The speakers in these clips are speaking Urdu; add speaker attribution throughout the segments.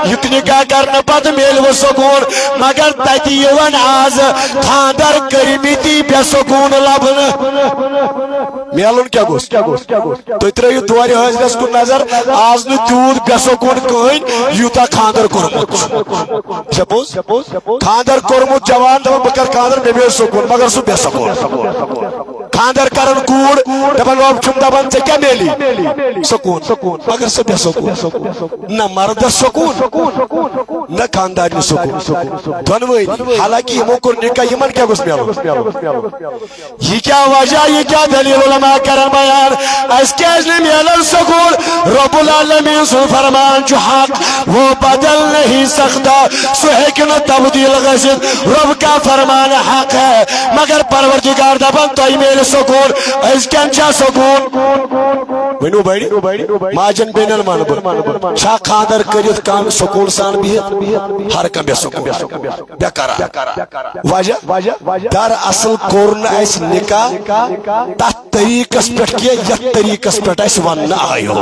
Speaker 1: یت نکاح کرنے پتہ میل وہ سکون مگر تتی یوان آز خاندر کرمیتی بے سکون لبن میلون کیا گوس تو ترایو دواری حضرت کو نظر آز نو تیود بے سکون کہیں یوتا خاندر کرمت سپوز خاندر کرمت جوان دپان بکر خاندر میں بے سکون مگر سو بے سکون خاندر کرن کوڑ دپان لوگ چھم دپان ژے کیا میلی سکون مگر سو بے سکون نہ مرد سکون نہ خاندار سکون دونوئی حالانکہ یمو کور نکاح یمن کیا گوس میلون یہ کیا وجہ یہ کیا دلیل علماء کرن بیان اس کیس نے میلن سکون رب العالمین سن فرمان جو حق وہ بدل نہیں سکتا سو ہیکن تبدیل غزد رب کا فرمان حق ہے مگر پروردگار دپان تو میل سکون اس کین چا سکون ونو بڑی ماجن بین المانبر شاہ خاندر کریت کام سکون سان بہت ہر کم بے سکون بے قرار وجہ در اصل کورن اس نکاح تات طریقس پٹ کیا یت طریقس پٹ اس ون آیو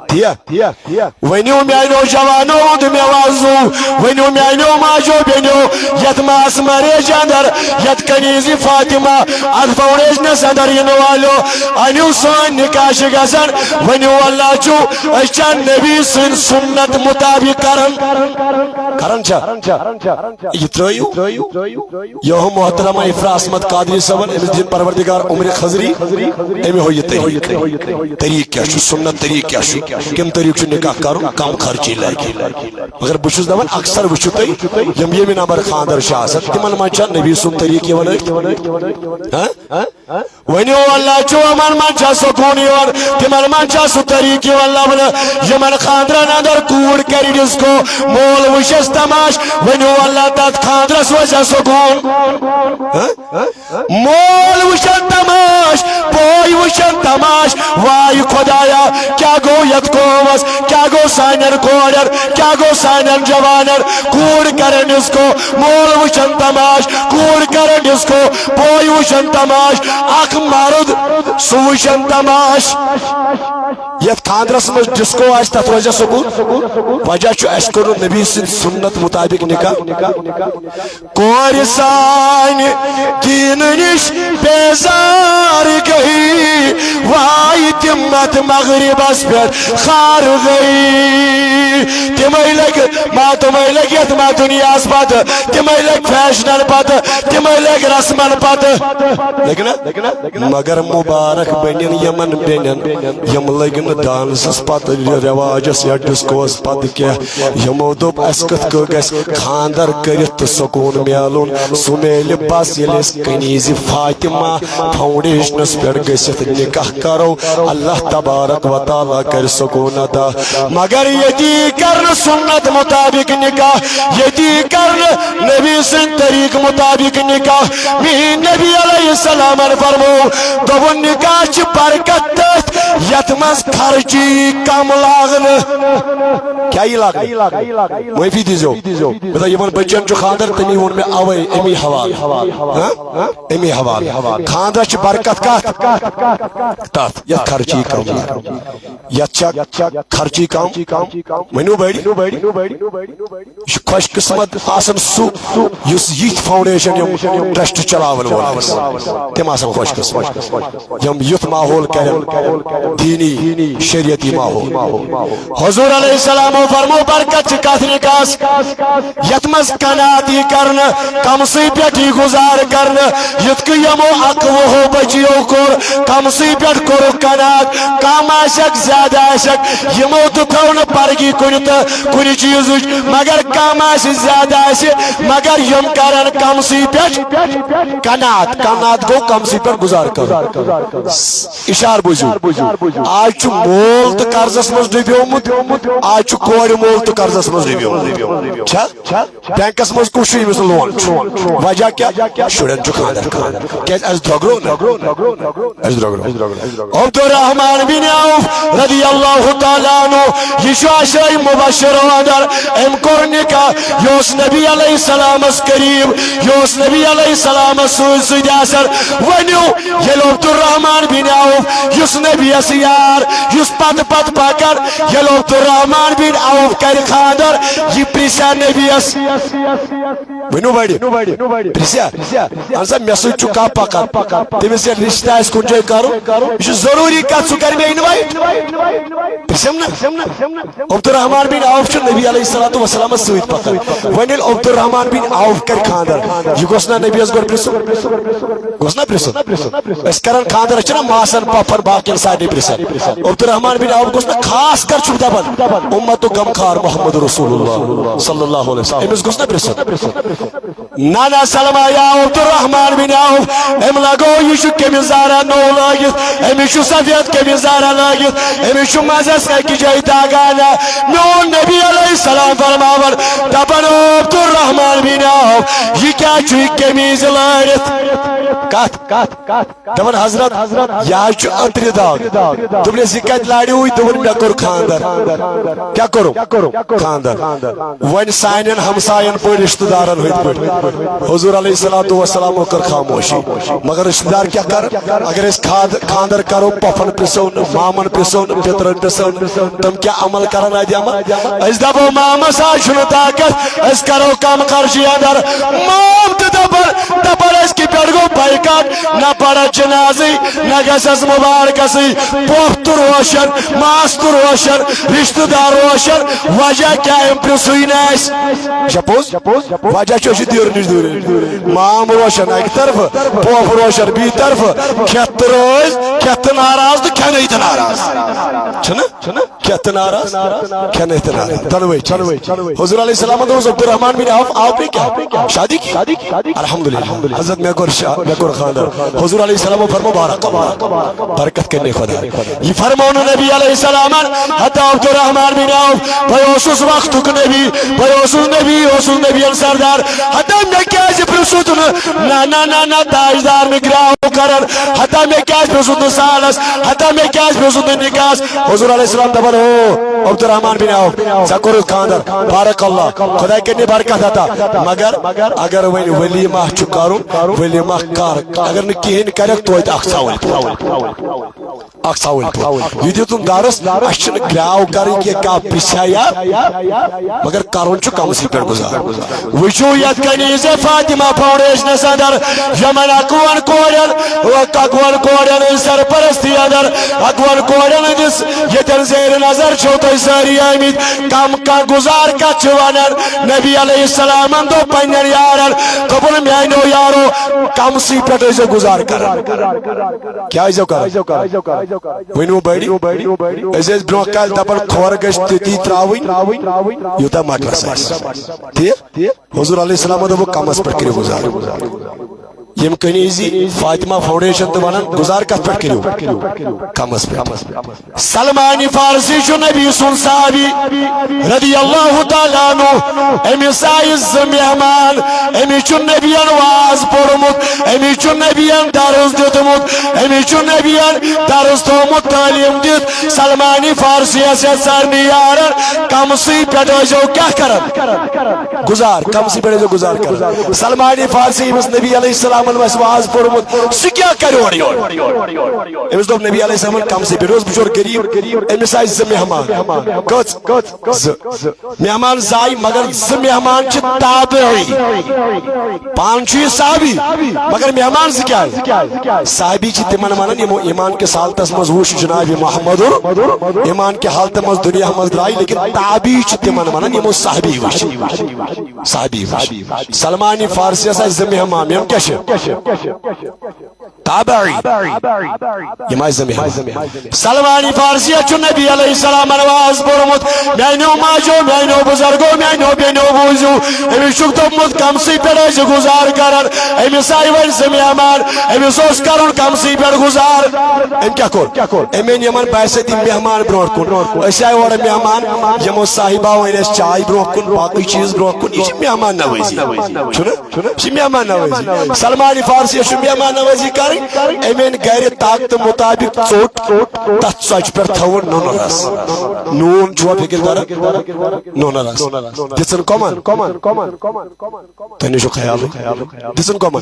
Speaker 1: تیا ونیو میانو جوانو ود میوازو ونیو میانو ماجو بینو یت ماس مرے جاندر یت کنیزی فاطمہ اد فوریشن صدر ینوالو انیو سون نکاح گزن ونیو اللہ چو اشان نبی سن سنت مطابق کرن یہ ترائیو یہ محترمہ افرا اسمت قادری صبر امس دین پروردگار عمر خضری امی ہوئی طریق کیا شو سنت طریق کیا شو کم طریق شو نکاح کرو کم خرچی لگی مگر بچوز دون اکثر وچو تی یم یہ نمبر خاندر شاست تمن منچا نبی سن طریق ونیو اللہ چو امن منچا سکونی ور تمن منچا سو طریقی واللہ بنا یمن خاندران اندر کوڑ کری جس کو مول وشس تماش ونیو اللہ تات خاندرس وجہ سکون مول وشن تماش بوئی وشن تماش وائی خدایا کیا گو یت کومس کیا گو سائنر کوڑر کیا گو سائنر جوانر کوڑ کرن اس کو مول وشن تماش کوڑ کرن اس کو بوئی وشن تماش اخ مرد سوشن تماش یت خاندرس مز ڈسکو آج تت وجہ سکون وجہ چو اس کرو نبی سنت مطابق نکاح کور سان دین نش بیزار گئی وائی تمت مغرب اس پر خار گئی تمہیں لگ ما تمہیں لگ یت ما دنیا اس پت تمہیں لگ فیشنن پت تمہیں لگ رسمن پت لیکن مگر مبارک بنین یمن بینن یم لگن ڈانسس پت رواجس یا ڈسکوس پت کیا یمو دوپ اس کت کو گس خاندر کرت سکون میلون سو میل بس یلس کنیز فاطمہ فاؤنڈیشنس پر گست نکاح کرو اللہ تبارک و تعالی کر سکون عطا مگر یتی کرن سنت مطابق نکاح یتی کرن نبی سن طریق مطابق نکاح می نبی علیہ السلام فرمو دو نکاح چ برکت یت مز خرچی کم لاگن کیا یہ لاگن معافی دیزو بتا یمن بچن جو خاندر تمی ون میں اوے امی حوال امی حوال خاندر چ برکت کات یا خرچی کم یا خرچی کم منو بڑی خوش قسمت آسن سو یس یت فاؤنڈیشن یم ٹرسٹ چلاون وول تم آسن خوش قسمت یم یت ماحول کرن دینی شریعتی ماحول حضور علیہ السلام فرمو برکت کت نکاس یتمز کناتی کرن کم سی پیٹی گزار کرن یتک یمو اقوہ بچیو کور کم سی پیٹ کرو کنات کم آشک زیادہ آشک یمو دکھون پرگی کنتا کنی چیز مگر کم آشک زیادہ آشک مگر یم کرن کم سی پیٹ کنات گو کم سی پیٹ گزار کر اشار بوجو آج چو مول تو قرضس مز ڈبیومت آج چو کوڑ مول تو قرضس مز ڈبیومت چھا بینکس مز کشی مز لون وجہ کیا شڑن چو خاندر کیس از درگرو عبد الرحمن بن عوف رضی اللہ تعالیٰ عنہ یشو عشر مبشر اندر ام کرنکا یوس نبی علیہ السلام اس قریب یوس نبی علیہ السلام سوید اثر ونیو یل عبد الرحمن بن عوف یوس نبی اسیار یوس پت پکر یل عبد الرحمن بن عوف کر خاندر یہ پرسیا نبیس ونو بڑی پرسیا انسا میسو چکا پکا تمس یہ رشتہ اس کن جائے کرو یہ ضروری کت سو کر میں انوائٹ پرسیم نا عبد الرحمن بن عوف چھ نبی علیہ السلام سویت پکا ونیل عبد الرحمن بن عوف کر خاندر یہ گوسنا نبی اس گوڑ پرسو گوسنا پرسو اس کرن خاندر چنا ماسن پاپر باقی ساڑی پرسا عبد الرحمن بن عوف گوسنا خاص کر چھو دبن امت و غمخار محمد رسول اللہ صلی اللہ علیہ وسلم امس گوسنا پرسو نانا سلمہ یا عبد الرحمن بن عوف ام لگو یہ شو کمیزارا نو لاگت ام شو سفید کمیزارا لاگت ام شو مزس کی جائی داگانا میون نبی علیہ السلام فرماور دبن عبد الرحمن بن عوف یہ کیا چھوئی کمیز لارت کات دبن حضرت یا چھو اتری داگ تم نے زکت لاری ہوئی دبن میں کر خاندر کیا کرو خاندر ون سائنین ہمسائن پر رشتہ دارن ہوئی پر حضور علیہ السلام کر خاموشی مگر رشتہ دار کیا کر اگر اس خاندر کرو پفن پرسون مامن پرسون پترن پرسون تم کیا عمل کرنا دی عمل اس دبو ماما سا شنو طاقت اس کرو کم خرچی اندر مام دبر اس کی پیڑگو بائیکاٹ نہ پڑا جنازی نہ گسس مبارک سی پوخت روشن ماست روشن رشتہ دار روشن وجہ کیا امپرسوئی نیس شپوز وجہ چوشی دور نش دور مام روشن ایک طرف پوخ روشن بی طرف کھت روز کھت ناراض تو کھنے ہی ناراض چھنا کھت ناراض کھنے ہی ناراض تنوی حضور علیہ السلام دوست عبد الرحمن بن عوف آپ نے کیا شادی کی الحمدللہ حضرت میں کر خاندر حضور علیہ السلام فرمو بارک برکت کرنے خدا یہ فرمون نبی علیہ السلام حتی عبد الرحمن بن عوف بیوسوس وقت نبی بیوسوس نبی سردار حتی میں کیسے پرسوتن نا تاجدار میں گراہو کرن حتی میں کیسے پرسوتن سالس حتی میں کیسے پرسوتن نکاس حضور علیہ السلام دبن ہو عبد الرحمن بن عوف سکر خاندر بارک اللہ خدا کرنے برکت عطا مگر اگر ولیمہ چکارو ولیمہ کار اگر نکہین کرک تو ایت اکساول یہ دیتون دارس اشن گراو کرن کی کا پسایا مگر کارون چو کم سی پر گزار وچو یت کنیز فاطمہ فاؤنڈیشن صدر یمن اکوان کوڑن سرپرستی ادر اکوان کوڑن دس یتن زیر نظر چھوٹے ساری آمید کم کا گزار کا چوانر نبی علیہ السلام دو پنر یارن قبل میانو یارو کم سی پر گزار کر کیا ایزو کر ونو بڑی ایز برو کال دبن کھور گشت تی تراوین یوتا ماٹر سائس ٹھیک حضور علیہ السلام دو کمس پر کرے گزار یم کنیزی فاطمہ فاؤنڈیشن تو ونن گزار کت پر کریو کمس پر سلمان فارسی چو نبی سن صحابی رضی اللہ تعالیٰ عنہ امی سائز مہمان امی چو نبیان واز پڑمت امی چو نبیان درس دیتمت امی چو نبیان درس تومت تعلیم دیت سلمان فارسی سے سرنی یارن کمسی پیٹو جو کیا کرن گزار کمسی پیٹو جو گزار کرن سلمان فارسی اس نبی علیہ السلام واز پڑمت سکیا کرو امس دوب نبی علیہ السلام کم سے بیروز بچور غریب امس آئی ز مہمان مہمان زائی مگر ز مہمان چھ تابعی پانچوی صحابی مگر مہمان سے کیا ہے صحابی چھ تمن مانن یمو ایمان کے سالتس مز وش جناب محمد ایمان کے حالت مز دنیا مز درائی لیکن تابعی چھ تمن مانن یمو صحابی وش صحابی وش سلمان فارسی آئی ز مہمان یم کیا تابعی یہ زمین سلمانی فارسی چو نبی علیہ السلام نواز برمت مینو ماجو مینو بزرگو مینو بینو بوزو امی شکتب مت کم سی پر ایسے گزار کرن امی سائیوان زمیامان امی سوس کرن کم سی پر گزار ام کیا کر امین یمن پیسے دی مہمان برور کن ایسے آئی وارا مہمان یمو صاحبہ وین اس چائی برور کن باقی چیز برور کن یہ مہمان نویزی چھنا یہ مہمان نویزی سلمانی فارسی شو مہمان نویزی کرن امین گھر طاقت مطابق ژوٹ تتھ ژۄچہِ پٮ۪ٹھ تھاوُن نوٗنہٕ رس نوٗن چھُوا فِکر دار نوٗنہٕ رس دِژٕن کۄمن تۄہہِ نِش چھُ خیالٕے دِژٕن کۄمن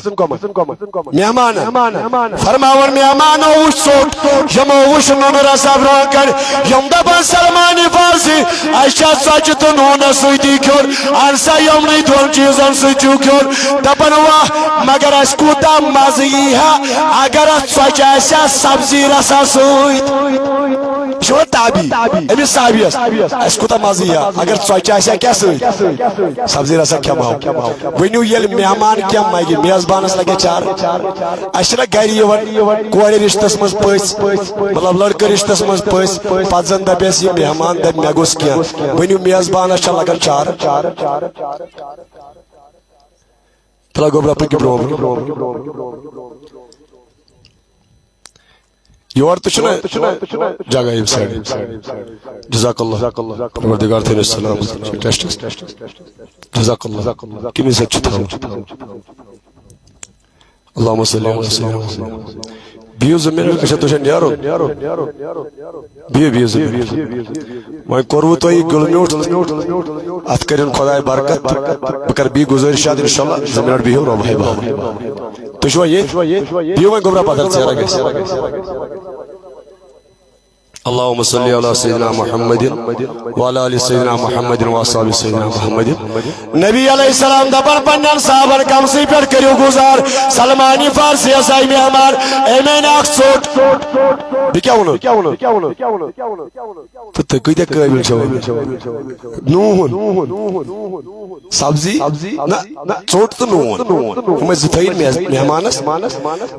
Speaker 1: مہمان فرماون مہمانو وٕچھ ژوٚٹ یِمو وٕچھ نوٗنہٕ رسا برٛونٛہہ کنہِ یِم دپان سلمان فارسی اسہِ چھا ژۄچہِ تہٕ نوٗنس سۭتی کھیوٚن اہن سا یِمنٕے دۄن چیٖزن سۭتۍ چھُ کھیوٚن دپان واہ مگر اسہِ کوٗتاہ مزٕ یی ہا اگر اتھ ژۄچہِ آسہِ ہا سبزی رسا سۭتۍ چھُوا تابی أمِس صحابیس اسہِ کوٗتاہ مزٕ یی ہا اگر ژۄچہِ آسہِ ہا کیٛاہ سۭتۍ سبزی رسا کھٮ۪مہو ؤنِو ییٚلہِ مہمان کینٛہہ منگہِ میزبانس لگہِ چارٕ اسہِ چھِنہ گرِ یِوان کورِ رشتس منٛز پٔژھۍ مطلب لڑکہٕ رشتس منٛز پٔژھۍ پتہٕ زن دپیس یہِ مہمان دپہِ مےٚ گوٚژھ کینٛہہ ؤنِو میزبانس چھا لگان چارٕ تلا گوٚبرا پٔکِو برٛونٛہہ یور تہِ چھُنہ جگہ ییٚمہِ سایڈٕ جزاک اللہ پروردگار تھٲیِن أسۍ سلامت ٹیسٹس جزاک اللہ کٔمِس سۭتۍ چھُ تھاوُن اللہُمہ صلی علی سیدنا بِہِو زٔمیٖن اچھا تُہۍ چھا نیرُن بِہِو زٔمیٖن وۄنۍ کوٚروٕ تۄہہِ یہِ گٕل میوٗٹھ اتھ کٔرِنۍ خۄداے برکت بہٕ کرٕ بیٚیہِ گُزٲرِشات انشاءاللہ 2 منٹ بِہِو رۄبہے تُہۍ چھُوا ییٚتہِ بِہِو وۄنۍ گوٚبرا پتھر ژیرا گژھِ اللهم صل على سيدنا محمد وعلى آل سيدنا محمد وأصحاب سيدنا محمد نبی علیہ السلام دپان پنن صحابن کمسٕے پٮ۪ٹھ کٔرِو گُزار سلمانی فارسی آسے مہمان امین اکھ ژوٚٹ بیٚیہِ کیٛاہ ووٚنُن تہٕ تُہۍ کۭتیاہ قٲبِل چھِو نوٗن سبزی نہ ژوٚٹ تہٕ نوٗن یِمے زٕ تھٲیِن مہمانس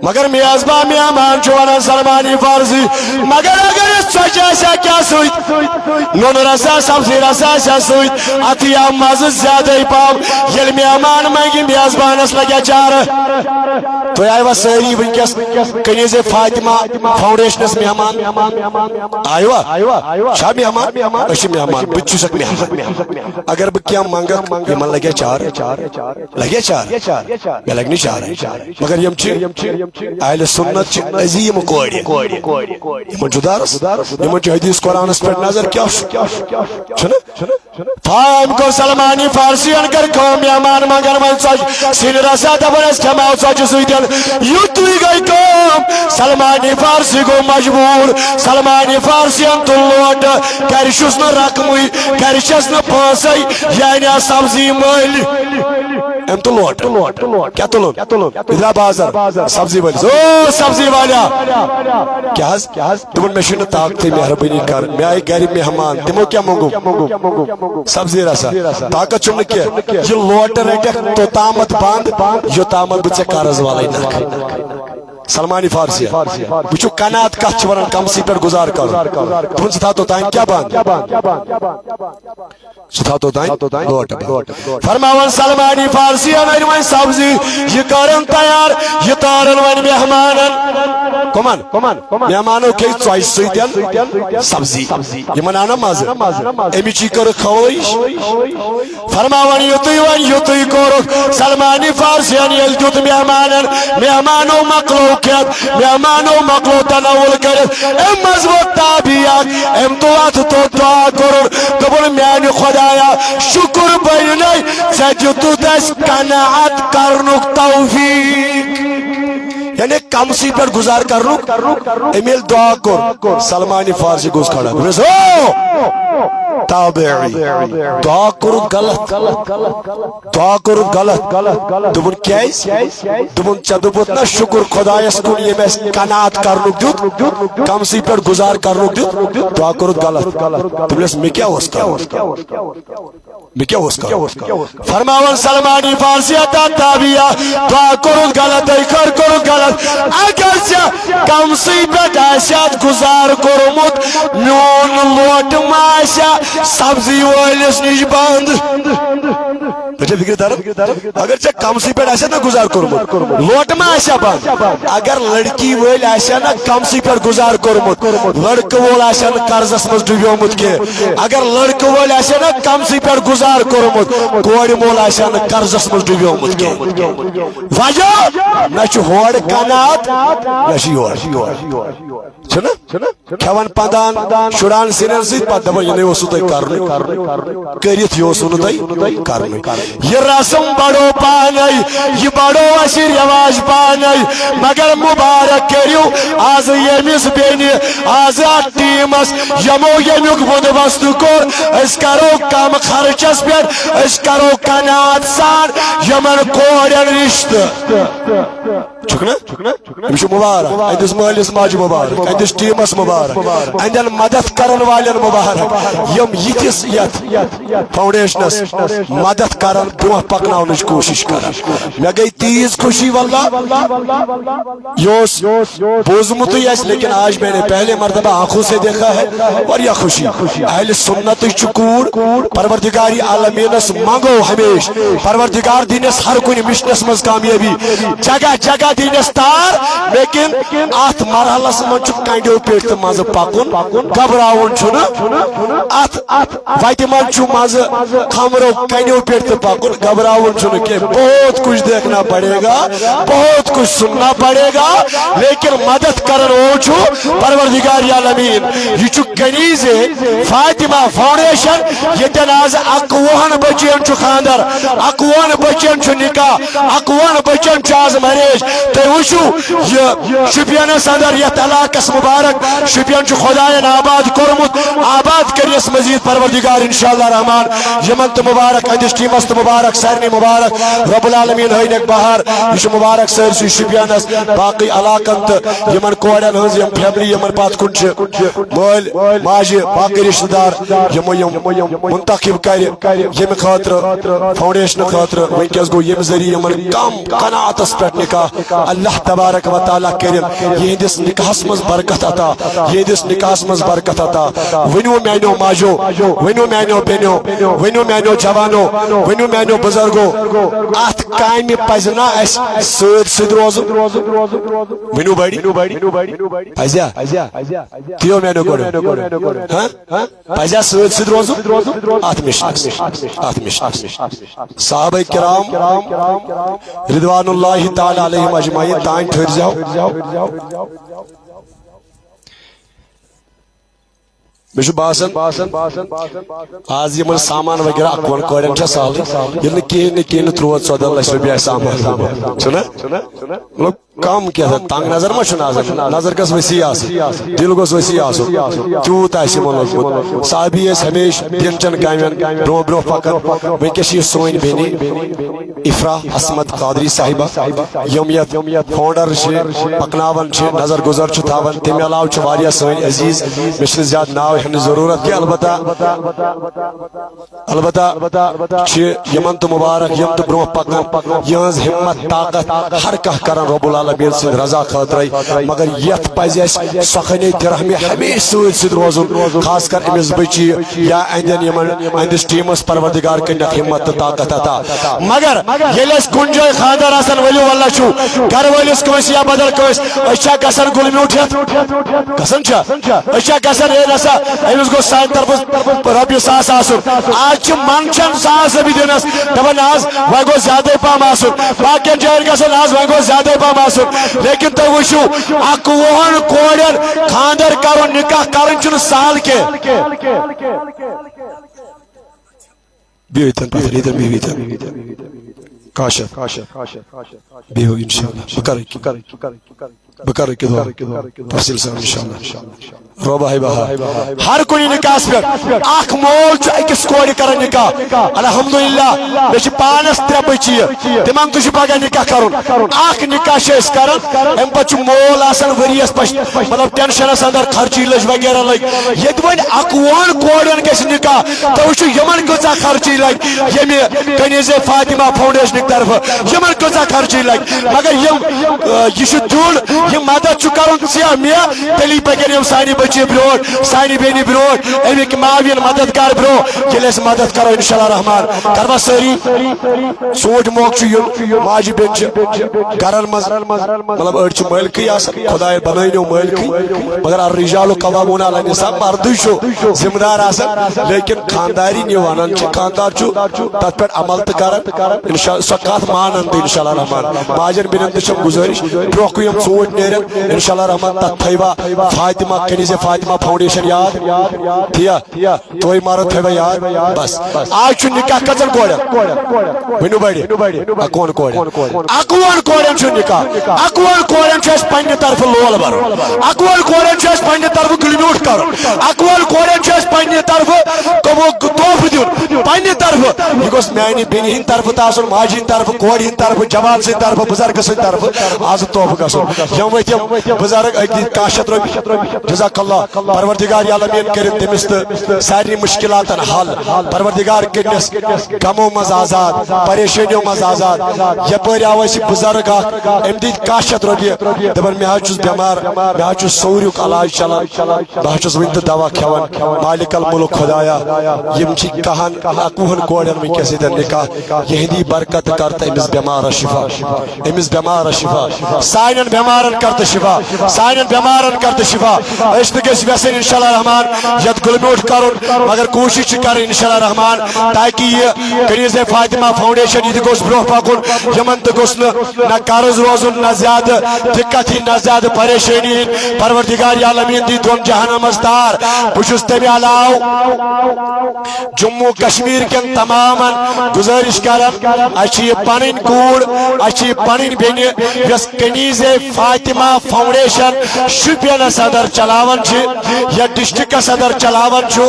Speaker 1: مگر میزبان مہمان چھُ ونان سلمانی فارسی مگر اگر ژۄچہِ آسہِ کیٛاہ سۭتۍ نوٗنہٕ رسا سبزی رسا آسہِ سۭتۍ اتھ یی ہا مزٕ زیادے پہم ییٚلہِ مہمان منگہِ میزبانس لگہِ چارٕ تُہۍ آیوا سٲری ونکیٚس کنیز فاطمہ فاؤنڈیشنس مہمان آیوا چھا مہمان أسۍ چھِ مہمان بہٕ تہِ چھُسکھ مہمان اگر بہٕ کینٛہہ منگکھ یِمن لگیا چارٕ لگیا چارٕ مےٚ لگہِ نہٕ چارٕے مگر یِم چھِ اہلِ سُنت چھِ عظیٖم کورِ یِمن چھُ درس یِمن چھُ حدیث قرآنس پٮ۪ٹھ نظر کیٛاہ چھُنہٕ فام کو سلمانی فارسین کر کٲم مہمان منگن وۄنۍ ژۄچہِ سِنۍ رسا دپان أسۍ کھٮ۪مہو ژۄچہِ سۭتۍ یُتُے گٔے کٲم سلمانی فارسی گوٚو مجبوٗر سلمانی فارسین تُل لوٹہٕ گرِ چھُس نہٕ رقمٕے گرِ چھس نہٕ پونٛسے یہِ انیا سبزی مٔلۍ أمۍ تُل لوٹہٕ کیٛاہ تُلُن یہِ درٛاو بازر سبزی وٲلِس او سبزی والا کیٛاہ حظ دوٚپُن مےٚ چھُنہٕ طاقتٕے مہربٲنی کر مےٚ آیہِ گرِ مہمان تِمو کیٛاہ موٚنگُم سبزی رسا طاقت چھُم نہٕ کینٛہہ یہِ لوٹہٕ رٔٹکھ توٚتامتھ بنٛد یوٚتامتھ بہٕ ژےٚ قرض والے نکھٕ سلمانی فارسی وٕچھِو کنات کتھ چھِ ونان کمسٕے پٮ۪ٹھ گُزار کرُن دوٚپُن ژٕ تھاو توٚتام کیٛاہ بنٛد ژٕ تھاو توٚتام لوٹہٕ فرماون سلمانی فارسی انٕنۍ وۄنۍ سبزی یہِ کٔرٕن تیار یہِ تارن وۄنۍ مہمانن کٕمن مہمانو کھیٚیہِ ژۄچہِ سۭتۍ سبزی یِمن آو نہ مزٕ امِچی کٔرٕکھ خٲہِش فرماون یُتُے کوٚرُکھ سلمانی فارسین ییٚلہِ دیُت مہمانو مۄکلو کھٮ۪تھ مہمانو مۄکلو تناول کٔرِتھ أمۍ منٛز ووت تابی اکھ أمۍ تُل اتھ توٚت دعا کوٚرُن دوٚپُن میانہِ خۄدایا شُکر بٔرِنَے ژےٚ دِتُتھ اَسہِ قناعت کرنُک توفیٖق یعنی کمسٕے پٮ۪ٹھ گُزار کرنُک أمۍ ییٚلہِ دعا کوٚر سلمانی فارسی گوٚژھ کھڑا دوٚپنس او تابعی دعا کوٚرُکھ غلط دوٚپُن کیٛازِ دوٚپُن ژےٚ دوٚپُتھ نا شُکر خۄدایس کُن ییٚمۍ اَسہِ قناعت کرنُک دیُت کمسٕے پٮ۪ٹھ گُزار کرنُک دیُت دعا کوٚرُکھ غلط دوٚپنس مےٚ کیٛاہ اوس کرُن فرماون سلمانی فارسی تابعیہ دعا کوٚرُکھ غلطے کوٚرُکھ غلط اگر ژےٚ کمسٕے پٮ۪ٹھ آسہِ اتھ گُزار کوٚرمُت میون لوٹہٕ ما آسہِ سبزی وٲلِس نِش بنٛد فکر دار اگر ژے کمسٕے پٮ۪ٹھ آسہِ نا گُزار کوٚرمُت لوٹہٕ ما آسیا بنٛد اگر لڑکی وٲلۍ آسیا نا کمسٕے پٮ۪ٹھ گُزار کوٚرمُت لڑکہٕ وول آسیا نہٕ قرضس منٛز ڈُبیومُت کینٛہہ اگر لڑکہٕ وٲلۍ آسیا نا کمسٕے پٮ۪ٹھ گُزار کوٚرمُت کورِ مول آسیا نہٕ قرضس منٛز ڈُبیومُت کینٛہہ وجہ نہ چھُ ہورٕ قناعت نہ چھُ یورٕ چھُنہ کھٮ۪وان پندان شُران سِنٮ۪ن سۭتۍ پتہٕ دپان یہِ نَے اوسوُ تۄہہِ کرنُے کٔرِتھ یہِ اوسوُ نہٕ تۄہہِ کرنُے یہ رسم بڑو پانے یہ بڑو اسی رواج پانے مگر مبارک کریو آز یمس بینی آز ٹیمس یمو یمیک بندوبست کور اس کرو کم خرچس پہ اس کرو قناعت سان یمن کورین رشتہ یہ مبارک اندس مالس ماجہ مبارک اندس ٹیمس مبارک اندین مدد کرن والن مبارک یم یتس یت فاؤنڈیشنس مدد کرن برو پکناونچ کوشش کران مے گئی تیز خوشی واللہ یہ بوزمت لیکن آج میں نے پہلے مرتبہ آنکھوں سے دیکھا ہے اور یہ خوشی اہل سنت چکور پروردگاری عالمینس مانگو ہمیش پروردگار دینس ہر کن مشنس مز کامیابی جگہ جگہ دینس تار لیکن ات مرحلس من کنڈیو پیٹ تو مز پکن گھبراؤن ات وتہ من مز خمرو کنڈیو پیٹ تو پکن گھبراؤن کہ بہت کچھ دیکھنا پڑے گا بہت کچھ سننا پڑے گا لیکن مدد کرن وہ پروردگار عالمین یہ کنیز فاطمہ فاؤنڈیشن یتن آز 51 بچین خاندر 51 بچین نکاح 51 بچین آز مریج تو وچو یہ شپینس اندر یت علاقس مبارک شپین خدائن آباد کورمت آباد کریس مزید پروردگار انشاءاللہ رحمان یمن تو مبارک ادس ٹیمس تو مبارک سارنی مبارک رب العالمین ہینک بہار یہ مبارک سرسی شپینس باقی علاقن تو یمن کورین ہز یم فیملی یمن پات کن مول ماجہ باقی رشتہ دار یم منتخب کر یم خاطر فاؤنڈیشن خاطر ونکس گو یم ذریعہ یمن کم قناعتس پہ نکاح اللہ تبارک و تعالی کرن یہندس نکاحس مز برکت عطا یہندس نکاحس مز برکت عطا ونو میانو ماجو ونو میانو بینو ونو میانو جوانو ونو میانو بزرگو ات کامہ پزنا اس سد روز ونو بڑی پزیا تیو میانو گوڑ ہاں پزیا سد روز ات مشن صحابہ کرام رضوان اللہ تعالی علیہم اجمعین تائیں ٹھہر جاؤ مجھے باسن آج یہ سامان وغیرہ 51 کورین چھ سال یہ کہین ترو 14 لچھ روپیہ سامان چھنا کم کیا تھا تنگ نظر ما نظر گھس وسیع دل گوس وسیع تیوت لوگمت صحابی ہمیشہ دن چن کامین برو برو پکان ونکس یہ سون بینی افرا عصمت قادری صاحبہ یم یت فاؤنڈر پکناون نظر گزر تھاون تمہ علاوہ واریاہ سن عزیز مے زیادہ ناو ہن ضرورت کی البتہ یمن تو مبارک یم تو برو پکان یہز ہمت طاقت ہر کھانا کران رب العالمین سے رضا خاطر مگر یت پز سخنی ترحمی ہمیشہ ست روزن خاص کر امس بچی یا اندین یمن اندس ٹیمس پروردگار کنک ہمت تو طاقت عطا مگر یل کن جائے خاندار آسان ولی واللہ چھو گھر ولس کنس یا بدل کنس اچھا گسن گل میوٹھت گسن اچھا گسن اے نسا امس گو سان طرف رۄپیہِ 100 آسن آج منچن 100 بھی دنس دپان آز وۄنۍ گو زیادے پہم آسن باقین جائن گژھن آز وۄنۍ گو زیادے پہم آسن لیکن تُہۍ وٕچھِو 51 کورین خاندر کرُن نکاح کرُن چھُنہٕ سہل کینٛہہ بِہِو ییٚتٮ۪ن پتھر ییٚتٮ۪ن بِہِو ییٚتٮ۪ن کاشف بِہِو انشاءاللہ بکر کی دعا تفصیل سے انشاءاللہ روبہ بہار ہر کوئی نکاح پہ اخ مول چھ اکس کوڑ کرن نکاح الحمدللہ بے چھ پانس ترے بچی تمن تو چھ پگہ نکاح کرن اخ نکاح چھ کرن ام پچ مول آسن وریس پش مطلب ٹینشن اندر خرچی لج وغیرہ لگ یہ ون اکوان کوڑن گس نکاح تو چھ یمن گزا خرچی لگ یمی کنیز فاطمہ فاؤنڈیشن طرف یمن کزا خرچی لگ مگر یہ دل یہ مدد کرن ژےٚ مےٚ تیٚلی پکن یم سانہِ بچی برونٛٹھ سانہِ بیٚنہِ برونٛٹھ امیک معاوین مددگار برونٛٹھ ییٚلہِ أسۍ مدد کرو انشاءاللہ رحمان کروا سٲری ژوٗنٛٹھۍ موقع چھُ یُن ماجہِ بیٚنہِ چھِ گرن منٛز مطلب أڑۍ چھِ مٲلکٕے آسان خۄداے بنٲینو مٲلکٕے مگر الرجال قوامون علی النساء مردٕے چھُ ذمہٕ دار آسان لیکن خانداری یہِ ونان چھِ خاندار چھُ تتھ پٮ۪ٹھ عمل تہِ کران سۄ کتھ مانان تہِ انشاءاللہ رحمان ماجن بیٚنٮ۪ن تہِ چھم گُزٲرِش برونٛہہ کُن یِم ژوٗنٛٹھۍ نیرن انشاءاللہ رحمان تتھ تھٲیوا فاطمہ کنیز فاطمہ فاؤنڈیشن یاد ٹھیک تُہۍ مارو تھٲیوا یاد بس آج چھُ نکاح کٔژن کورٮ۪ن ؤنِو بڑِ 51 کورٮ۪ن 51 کورٮ۪ن چھُ نکاح 51 کورٮ۪ن چھُ اَسہِ پننہِ طرفہٕ لول برُن 51 کورٮ۪ن چھُ اَسہِ پننہِ طرفہٕ گُلمیوٗٹھ کرُن 51 کورٮ۪ن چھُ اَسہِ پننہِ طرفہٕ تحفہٕ دیُن پننہِ طرفہٕ یہِ گوٚژھ میانہِ بیٚنہِ ہٕنٛدِ طرفہٕ تہِ آسُن ماجہِ ہٕنٛدِ طرفہٕ کورِ ہٕنٛدِ طرفہٕ جوان سٕنٛدِ طرفہٕ بُزرگہٕ سٕنٛدِ طرفہٕ آز تحفہٕ گژھُن یِم ؤتھۍ یِم بُزرگ أکۍ دِتۍ 100 رۄپیہِ جزاک اللہ پروردگار عالمیٖن کٔرِتھ تٔمِس تہٕ سارنٕے مُشکِلاتن حل پروردگار کٔرنَس غمو منٛز آزاد پریشٲنیو منٛز آزاد یپٲرۍ آو اَسہِ بُزرگ اکھ أمۍ دِتۍ 100 رۄپیہِ دپان مےٚ حظ چھُس بٮ۪مار مےٚ حظ چھُ سوریُک علاج چلان بہٕ حظ چھُس وٕنہِ تہِ دوا کھٮ۪وان مالک الملک خۄدایا یِم چھِ 51 کورٮ۪ن وٕنکٮ۪س ییٚتٮ۪ن نکاح یہندی برکت کر تہٕ أمِس بٮ۪مارس شفا أمِس بٮ۪مارس شفا سانٮ۪ن بٮ۪مارن کر تہٕ شفا سانٮ۪ن بٮ۪مارن کر تہٕ شفا أسۍ تہِ گٔژھۍ یژھٕنۍ انشاءاللہ رحمان یتھ گُلمیوٗٹھ کرُن مگر کوٗشش چھِ کرٕنۍ انشاءاللہ رحمان تاکہِ یہِ کنیز فاطمہ فاؤنڈیشن یہِ تہِ گوٚژھ برونٛہہ پکُن یِمن تہِ گوٚژھ نہ قرض روزُن نہ زیادٕ دِقت ہِنٛدۍ نہ زیادٕ پریشٲنی ہِنٛدۍ پروردگار عالمیٖن دی دۄن جہنمس تار بہٕ چھُس تمہِ علاوٕ جموں کشمیر کٮ۪ن تمامن گزٲرِش کران اَسہِ چھِ یہِ پنٕنۍ کوٗر اَسہِ چھِ یہِ پنٕنۍ بیٚنہِ یۄس کنیز فاطمہ فاؤنڈیشن شُپینس اندر چلاوان چھِ یتھ ڈسٹرکس اندر چلاوان چھُ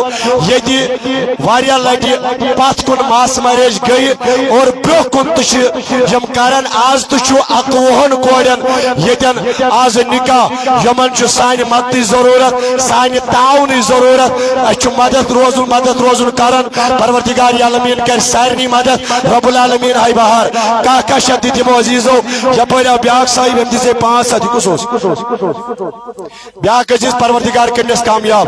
Speaker 1: ییٚتہِ واریاہ لٹہِ پتھ کُن ماس مریج گٔیہِ اور برونٛہہ کُن تہِ چھِ یِم کران آز تہِ چھُ 51 کورٮ۪ن ییٚتٮ۪ن آز نکاح یِمن چھُ سانہِ مدتٕچ ضروٗرت سانہِ تعاونٕچ ضروٗرت اَسہِ چھُ مدد روزُن کران پروردگار عالمیٖن کرِ سارنٕے مدد رب العالمیٖن ہاے بہار کاہ شیٚتھ تہِ دِمو عزیٖزو یپٲرۍ آو بیاکھ صاحب أمۍ دِژے 500 یہِ کُس اوس بیاکھ عزیٖز پروردگار کٔرنَس کامیاب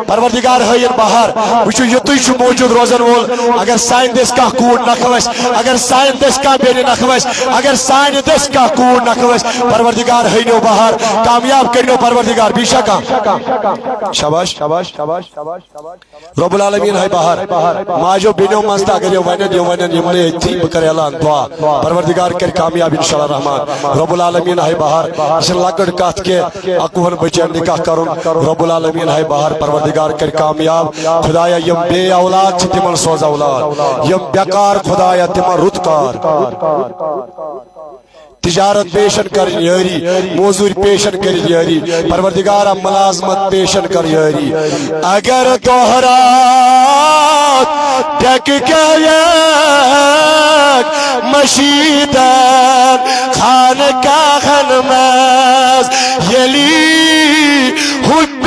Speaker 1: پروردگار ہٲیِن بہار وٕچھِو یُتُے چھُ موٗجوٗد روزن وول اگر سانہِ دٔسۍ کانٛہہ کوٗر نکھٕ وَسہِ اگر سانہِ دٔسۍ کانٛہہ بیٚنہِ نکھٕ وَسہِ اگر سانہِ دٔسۍ کانٛہہ کوٗر نکھٕ وَسہِ پروردگار ہٲینو بہار کامیاب کٔرنو پروردگار بیشا کانٛہہ شاباش رب العالمیٖن ہاے بہار ماجو بیٚنیو منٛز تہِ اگر یہِ وَنن یِمنٕے أتھی بہٕ کرٕ اعلان دعا پروردگار کرِ کامیاب انشاءاللہ رحمان رب العالمیٖن ہاے بہار یہِ چھِ لۄکٕٹ کتھ کینٛہہ 51 بچن نکاح کرُن رب العالمیٖن ہاے بہار پروردگار کرِ کامیاب خدایا یِم بے اولاد چھِ تِمن سوز اولاد یِم بیکار خدایا تِمن رُت کار تجارت پیشن کر یاری موزوری پیشن کر یاری پروردگارہ ملازمت پیشن کر یاری اگر دوہرات ٹک گیک مشیدن خان کا خنمز یلی حب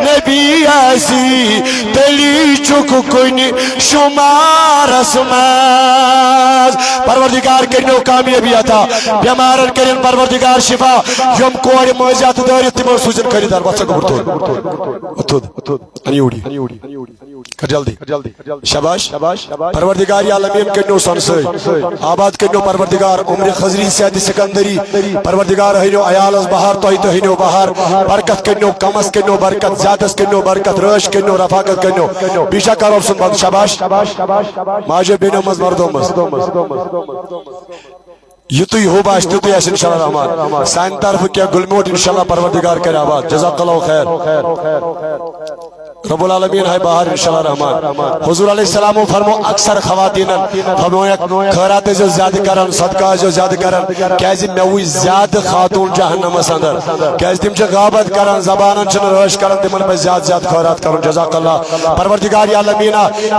Speaker 1: نبی آسی تلی چک کنی شمار اسماز پروردگار کرنو کامیابی عطا بیمارن کرن پروردگار شفا یم کوڑ مزیات دارت تمو سوزن خریدار وچھا گبر تو انی اوڑی کر جلدی شاباش پروردگار عالمین کرنو سنسے آباد کرنو پروردگار عمر خضری سیاد سکندری پروردگار ہینو عیالس بہار توہی تو ہینو بہار برکت کرنو کمس کرنو برکت زیادس کرنو برکت رش کرنو رفاقت کرنو بیشا کرو سن بند شاباش ماجے بینو مز مردو مز یتوی ہو باش تتوی ایس انشاءاللہ رحمان سائن طرف کیا گلمیوٹ انشاءاللہ پروردگار کرے آباد جزاک اللہ خیر رب العالمین ہے بہار انشاءاللہ رحمان حضور علیہ السلام فرمو اکثر خواتین فرمویا خیرات جو زیادہ کرن صدقہ جو زیادہ کرن کیازِ میں وی زیادہ خاتون جہنم اندر کیازِ تم چھ غابت کرن زبانن چھ رش کرن تمن پہ زیادہ خیرات کرن جزاک اللہ پروردگار عالمین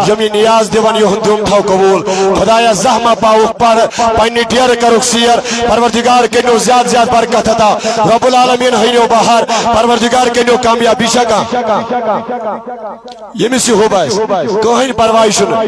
Speaker 1: یمی نیاز دیون یہندم تھو قبول خدایا زحمہ پاو پر پنی ڈیر کرو سیر پروردگار کنو زیادہ برکت عطا رب العالمین ہے بہار پروردگار کنو کامیابی شکا یمس یہ ہوب کہین پرواہ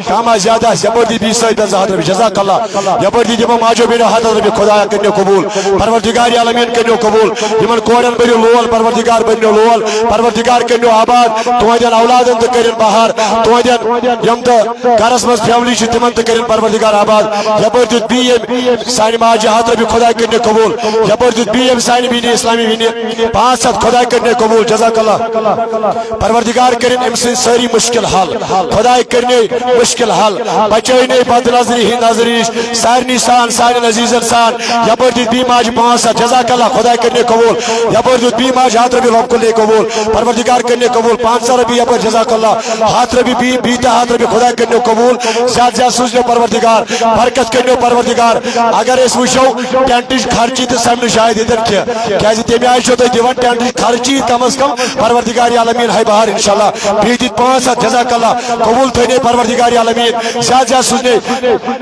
Speaker 1: کم زیادہ یپر دی 20 سید 1000 رۄپیہِ جزاک اللہ یپر دی دمو ماجو بیٚنو 100 رۄپیہِ خدایا کٔرنو قبول پروردگار عالمین کٔرنو قبول یمن کورن بٔرِو لول پروردگار بٔرنو لول پروردگار کٔرنو آباد تہندین اولادن تہ کٔرِن بہار تہندین یم تہ گرس مز فیملی چھ تمن تہ کٔرِن پروردگار آباد یپر دیت بی ایم سانہِ ماجہِ 100 رۄپیہِ خدا کٔرنو قبول یپر دیت بی ایم سانہِ وینہِ اسلامی وینہِ 500 خدا کٔرنو قبول جزاک اللہ پروردگار کرن ام سن ساری مشکل حل خدا کرنے مشکل حل بچائنے بد نظری ہی نظری سارنی سان سارن عزیزن سان یپر دیت بی ماج 500 جزاک اللہ خدا کرنے قبول یپر دیت بی ماج 100 رۄپیہِ رب کلے قبول پروردگار کرنے قبول 500 رۄپیہِ یپر جزاک اللہ 100 رۄپیہِ بیٖتاہ 100 رۄپیہِ خدا کرنے قبول زیادہ زیادہ سوزنو پروردگار برکت کرنو پروردگار اگر اس وچھو ٹینٹچ خرچی تو سمجھ شاید ادھر کیا تمہ آئی چھو تھی دِوان ٹینٹچ خرچی کم از کم پروردگار عالمین ہے بہار انشاءاللہ بیت 500 جزاک اللہ قبول تھنے پروردگار عالمین زیادہ زیادہ سوزنے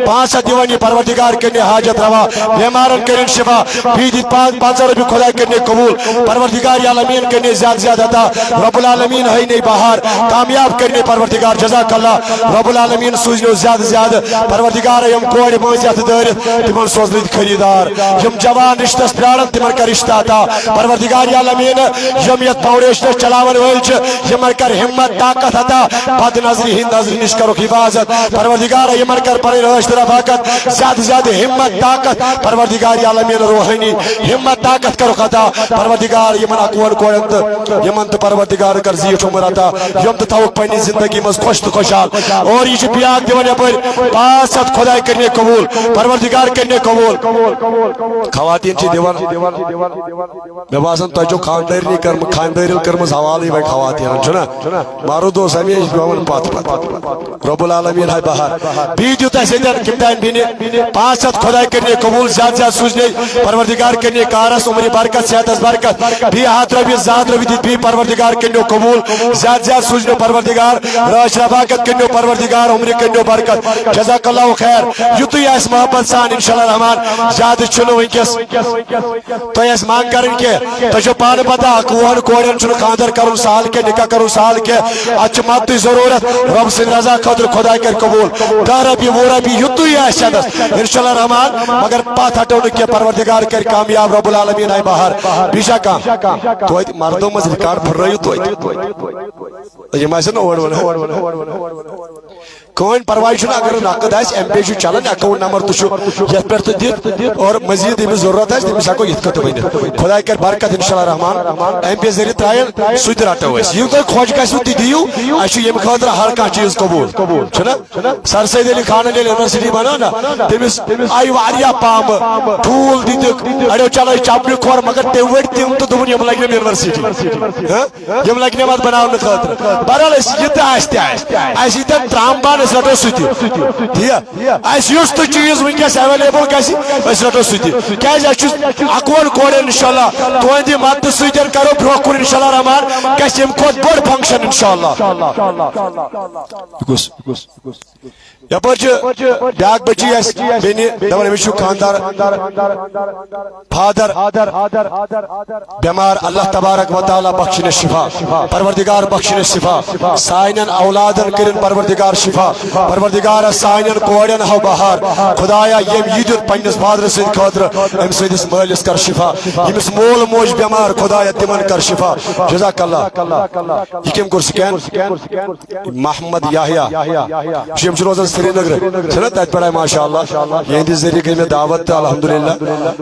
Speaker 1: 500 دیوانی پروردگار کرنے حاجت روا بیمارن کرن شفا بیت 500 رۄپیہِ خدا کرنے قبول پروردگار عالمین کرنے زیادہ زیادہ عطا رب العالمین ہے نہیں بہار کامیاب کرنے پروردگار جزاک اللہ رب العالمین سوزنو زیادہ زیادہ پروردگار یم کوڑ مانزیت دارت تمن سوزن خریدار یم جوان رشتس پرارن تمن کر رشتہ عطا پروردگار عالمین یم یت فاؤنڈیشن چلاون ویل یمن کر ہمت طاقت عطا بد نظری ہند نظری نش کرو حفاظت پروردگار یمن کر پر عشق رفاقت زیادہ زیادہ ہمت طاقت پروردگار عالمین روحانی ہمت طاقت کرو عطا پروردگار یمن اقوال کوڑن یمن تو پروردگار کر زیٹھ عمر عطا یم تو تھوک پنی زندگی مز خوش تو خوشحال اور یہ بیاق دیوان یپر 500 خدا کرنے قبول پروردگار کرنے قبول خواتین چھ دیوان مے باسان تہ جو خاندارنی کرمز حوالے بھائی خواتین چھنا مارو دوست ہمیش بیون پات رب العالمین ہے بہار بیت یوتہ سیدن کمتان بینی 500 خدا کرنے قبول زیادہ زیادہ سوزنے پروردگار کرنے کارس عمری برکت صحت برکت بھی 100 رۄپیہِ 200 رۄپیہِ دیت بھی پروردگار کرنے قبول زیادہ زیادہ سوزنے پروردگار راش رفاقت کرنے پروردگار عمری کرنے برکت جزاک اللہ خیر یوتھی اس محبت سان انشاءاللہ رحمان زیادہ چھنو ونکس تو اس مانگ کرن کے تو جو پان پتہ اکوہن کوڑن چھنو خاندر کرن سال کے نکاح کرن سال کے اچ مت ضرورت رب سن رضا خاطر خدا کر قبول 10 رۄپیہِ 20 رۄپیہِ یوتھی اس انشاءاللہ رحمان مگر پات ہٹو کے پروردگار کر کامیاب رب العالمین ہے بہار بیشا کام تو مردوں مز ریکارڈ پھر تو یہ ماسن کوئی پرواہ چھُنہٕ اگر نقد آسہِ ایم پے چھُ چلان اکاؤنٹ نمبر تہِ چھُ یتھ پٮ۪ٹھ تہِ دِتھ اور مزید ییٚمِس ضروٗرت آسہِ تٔمِس ہٮ۪کو یِتھ کٔنۍ ؤنِتھ خۄداے کر برکت انشاءاللہ رحمان ایم پے ذٔریعہٕ ترٛایَن سُہ تہِ رٹو أسۍ یہِ تۄہہِ خۄش گژھِوٕ تہِ دِیِو اَسہِ چھُ ییٚمہِ خٲطرٕ ہر کانٛہہ چیٖز قبوٗل چھُنہ سر سید علی خانن ییٚلہِ یونیورسٹی بنٲو نا تٔمِس آیہِ واریاہ پامہٕ ٹھوٗل دِتِکھ اڑیو چلٲے چپنہِ کھۄر مگر تٔمۍ ؤٹۍ تِم تہٕ دوٚپُن یِم لگنم یونیورسٹی یِم لگنم اتھ بناونہٕ خٲطرٕ بہرحال أسۍ یہِ تہِ آسہِ تہِ آسہِ اَسہِ ییٖتیٛاہ ترٛام بانہٕ أسۍ رٹو سُہ تہِ اس یُس تہِ چیٖز ونکیٚس ایویلیبل گژھِ أسۍ رٹو سُہ تہِ کیازِ اَسہِ چھُ اکوُہن کورٮ۪ن انشاءاللہ تُہنٛدِ مدتہٕ سۭتۍ کرو برونٛہہ کُن انشاءاللہ رحمان گژھِ اَمہِ کھۄتہٕ بوٚڑ فنکشن انشاءاللہ یپٲرۍ چھِ بیاکھ بچی اَسہِ بیٚنہِ دپان أمِس چھُ خاندار فادر بیمار اللہ تبارک و تعالیٰ بخشنس شفا پروردگار بخشنس شفا سانٮ۪ن اولادن کٔرِن پروردگار شفا پروردگار سانٮ۪ن کورٮ۪ن ہاو بہار خدایا ییٚمۍ یہِ دیُت پننِس فادرٕ سٕنٛدِ خٲطرٕ أمۍ سٕنٛدِس مٲلِس کر شفا ییٚمِس مول موج بیمار خدایا تِمن کر شفا جزاک اللہ یہِ کٔمۍ کوٚر سکین محمد یحیٰ یِم چھِ روزان سری نگر چھنا تتہِ پٮ۪ٹھ ماشاء اللہ یہندِ ذریعہ گئی مےٚ دعوت تہٕ الحمدللہ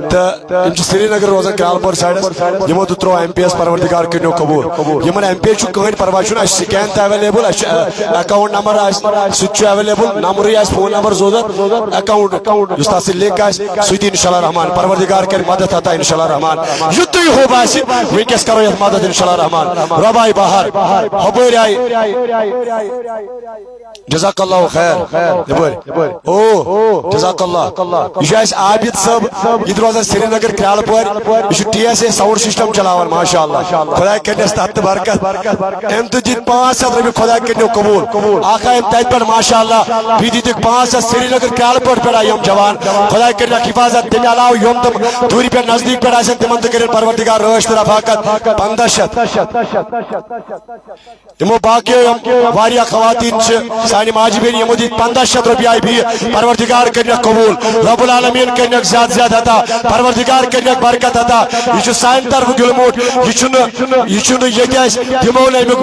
Speaker 1: تہٕ یِم چھِ سری نگر روزان کرال پور سایڈس یِمو تہِ ترٛوو ایم پی یس پروردگار کٔرنو قبول یِمن ایم پے چھُ کٕہٕنۍ پرواے چھُنہٕ اَسہِ سکین تہِ ایویلیبل اَسہِ چھُ اکاؤنٹ نمبر آسہِ سُہ تہِ چھُ ایویلیبل نمبرٕے آسہِ فون نمبر ضروٗرت اکاؤنٹ یُس تتھ سۭتۍ لِنک آسہِ سُہ تہِ انشاءاللہ رحمان پروردگار کرِ مدد عطا انشاءاللہ رحمان یُتُے ہوب آسہِ ونکیٚس کرو یتھ مدد انشاءاللہ رحمان رب آیہِ بہار ہُپٲرۍ آیہِ جزاک اللہ خیر او جزاک اللہ یہ عابد صاحب یہ روزان سری نگر کرال پور یہ T S a sound system چلاوان ماشاء اللہ خدا کرنس تحت برکت ام تو دت 500 رۄپیہِ خدا کرنو قبول آقا ام تت پہ ماشاء اللہ بھی دتک 500 سری نگر کرال پور پہ یم جوان خدا کرن حفاظت تمہ علاوہ یم تم دوری پہ نزدیک پہ آسن تمن تو کرن پروردگار رٲچھ تہٕ رفاقت 1500 یمو باقیو واریاہ خواتین سانہِ ماجہِ بیٚنہِ یمو دِتۍ 1500 رۄپیہِ آیہِ بِہِتھ پروردگار کرنک قبول رب العالمین کرنک زیادٕ زیادٕ عطا پروردگار کرنک برکت عطا یہ سانہِ طرفہٕ گیوٚمُت یہ چھُنہٕ ییٚتہِ اَسہِ دِمو نہٕ امیُک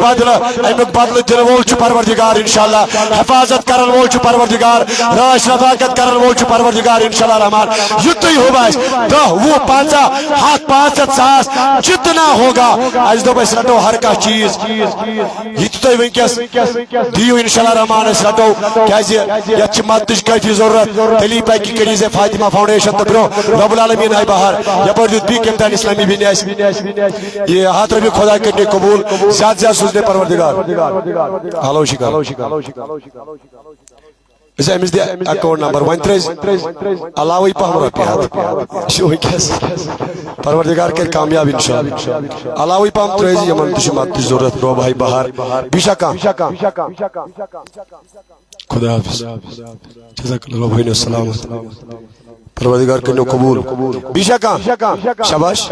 Speaker 1: بدلہٕ دِنہٕ وول چھُ پروردگار انشاءاللہ حفاظت کرن وول چھُ پروردگار رٲچھ رفاقت کرن وول چھُ پروردگار انشاءاللہ رحمان یُتُے ہوب اَسہِ 10 20 50 100 500 ساس جتنا ہوگا اَسہِ دوٚپ أسۍ رٹو ہر کانٛہہ چیٖز یہ تُہۍ وٕنکٮ۪س دِیِو انشاءاللہ رحمان أسۍ رٹو کیازِ یتھ چھِ مدتٕچ کٲفی ضروٗرت تیٚلی پکہِ کنیٖز فاطمہ فاؤنڈیشن تہٕ برٛونٛہہ رب العالمیٖن آیہِ بہار یپٲرۍ دیُت بیٚیہِ کٔمۍ تانۍ اسلامی بیٚنہِ اَسہِ یہ 100 رۄپیہِ خدا کرنہِ قبول زیادٕ زیادٕ سوٗزنہِ پروردگار ہلو شکر أمس دِ اکاؤنٹ نمبر ون ترٛٲیزِ علاوٕے پہم رۄپیہِ ہتھ ونکٮ۪س پروردگار کر کامیاب انشاءاللہ علاوٕے پہم ترٛٲیزِ یمن تہِ چھِ مدتٕچ ضروٗرت برو بھائی بہار بیٚیہِ چھا کانٛہہ خدا حافظ جزاک اللہ بھٲنیو سلامت پروردگار کرنو قبول بیشا کان شاباش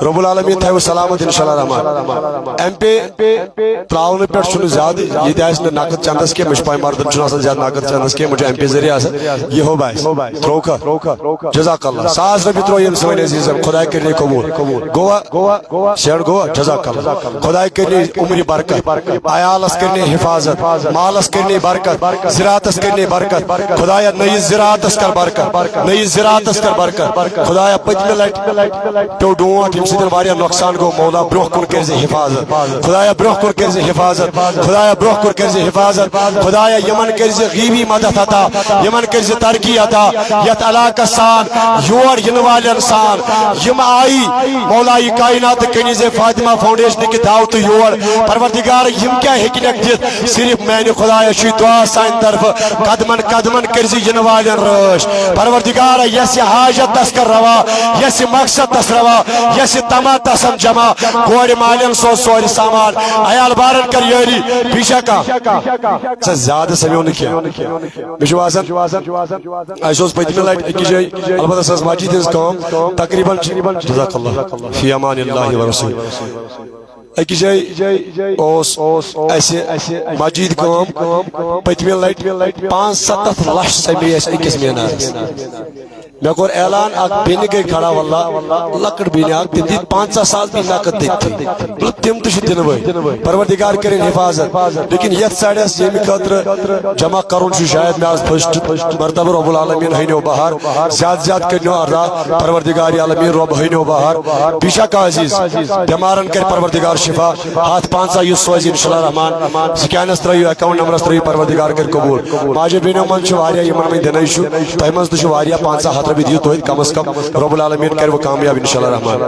Speaker 1: رب العالمین تھایو سلامت انشاءاللہ رحمان ایم پے تراؤن پہ چھُنہٕ زیادٕ ییٚتہِ آسہِ نہٕ نقد چندس کینٛہہ مےٚ چھُ پاے مردن چھُنہٕ آسان زیادٕ نقد چندس کینٛہہ مےٚ چھُ ایم پے ذریعہ آسان یہ ہو باسہِ ترٛووکھا جزاک اللہ 100 رۄپیہِ ترٛوو ییٚمۍ سٲنۍ عزیٖزن خۄداے کٔرنٕے قبول گوٚوا شیٚڑ گوٚوا جزاک اللہ خۄداے کٔرنٕے عمرِ برکت عیالس کٔرنٕے حفاظت مالس کٔرنٕے برکت زِراعتس کٔرنٕے برکت خۄدایا نٔیِس زِراعتس کر برکت نٔیِس زِراعتس کر برکت خدایا پٔتمہِ لٹہِ پیوٚو ڈونٛٹھ ییٚمہِ سۭتۍ واریاہ نۄقصان گوٚو مولا برٛونٛہہ کُن کٔرۍ زِ حفاظت خدایا برٛونٛہہ کُن کٔرۍ زِ حفاظت خدایا برٛونٛہہ کُن کٔرۍ زِ حفاظت خدایا یمن کٔرۍ زِ غیبی مدد عطا یمن کٔرۍ زِ ترقی عطا یتھ علاقس سان یور یِنہٕ والٮ۪ن سان یم آیہِ مولائی کائنات کنیز فاطمہ فاؤنڈیشنٕکہِ دعوتہٕ یور پروردگار یم کیٛاہ ہیٚکہِ دِتھ صرف میانہِ خدایا چھُے دعا سانہِ طرفہٕ قدمن قدمن کٔرۍ زِ یِنہٕ والٮ۪ن رٲچھ پروردگار یس یہ حاجت تس کر روا یس یہ مقصد تس روا یس یہ تما تسم جمع کور مالین سو سور سامان عیال بارن کر یاری پیشا کا زیادہ سمیو نکیا مجھے واسن ایسا اس پتمی لائٹ اکی جائی البتہ ساز ماجید اس کام تقریباً جزاک اللہ فی امان اللہ و رسول اکی جائی ایسے ماجید کام پتمی لائٹ 5-7 لچھ سمی ایسا اکیس مینار میں کور اعلان اک بینی گئی کھڑا واللہ لکڑ بینی آگ تم دیت 500 سال بھی ناکت دیکھتی مطلب تم تو شد دنوئی پروردگار کریں حفاظت لیکن یہ ساڑھے اس جیمی خاطر جمع کرون شو شاید میں آز پشت مرتبہ رب العالمین حینو بہار زیاد کرنو اردا پروردگاری عالمین رب حینو بہار بیشا کا عزیز بیمارن کر پروردگار شفا ہاتھ 500 یوس سوزی انشاءاللہ رحمان سکینس ترائیو اکاؤنٹ نمبرس ترائیو پروردگار کر قبول ماجے بینو من شو آریا یمن میں دنائی شو تیمز تو شو آریا 500 ہاتھ بھی دیو تو کم از کم رب العالمین کر وہ کامیاب انشاءاللہ رحمان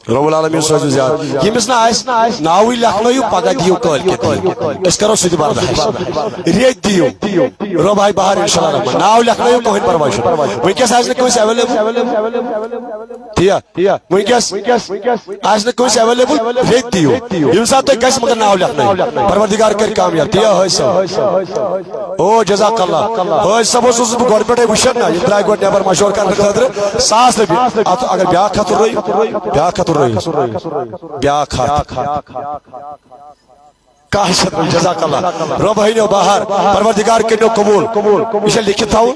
Speaker 1: رب العالمین سوزو زیادہ یہ مثلا آئیس ناوی لکھنویو پگا دیو کال کے دیو اس کرو سیدھی برداشت ریت دیو رب آئی بہار انشاءاللہ رحمان ناوی لکھنویو کوہن پروائش وینکیس آئیس نے کوئی سے اویلیبل تیا وینکیس آئیس نے کوئی سے اویلیبل ریت دیو یہ مثلا تو کیسے مگر ناوی لکھنویو پروردگار کر کامیاب تیا ہوئی سا او جزاک اللہ ہوئی سب اس اس گوڑ پیٹے وشن نا یہ ترائی گوڑ نیبر مشور کرنے خطر ساس لبی اگر بیاک خطر رہی بیاک خطر بیاک ہاتھ کاشت جزاک اللہ رب ہی نے باہر پروردگار کرنو قبول اسے لکھت تھاو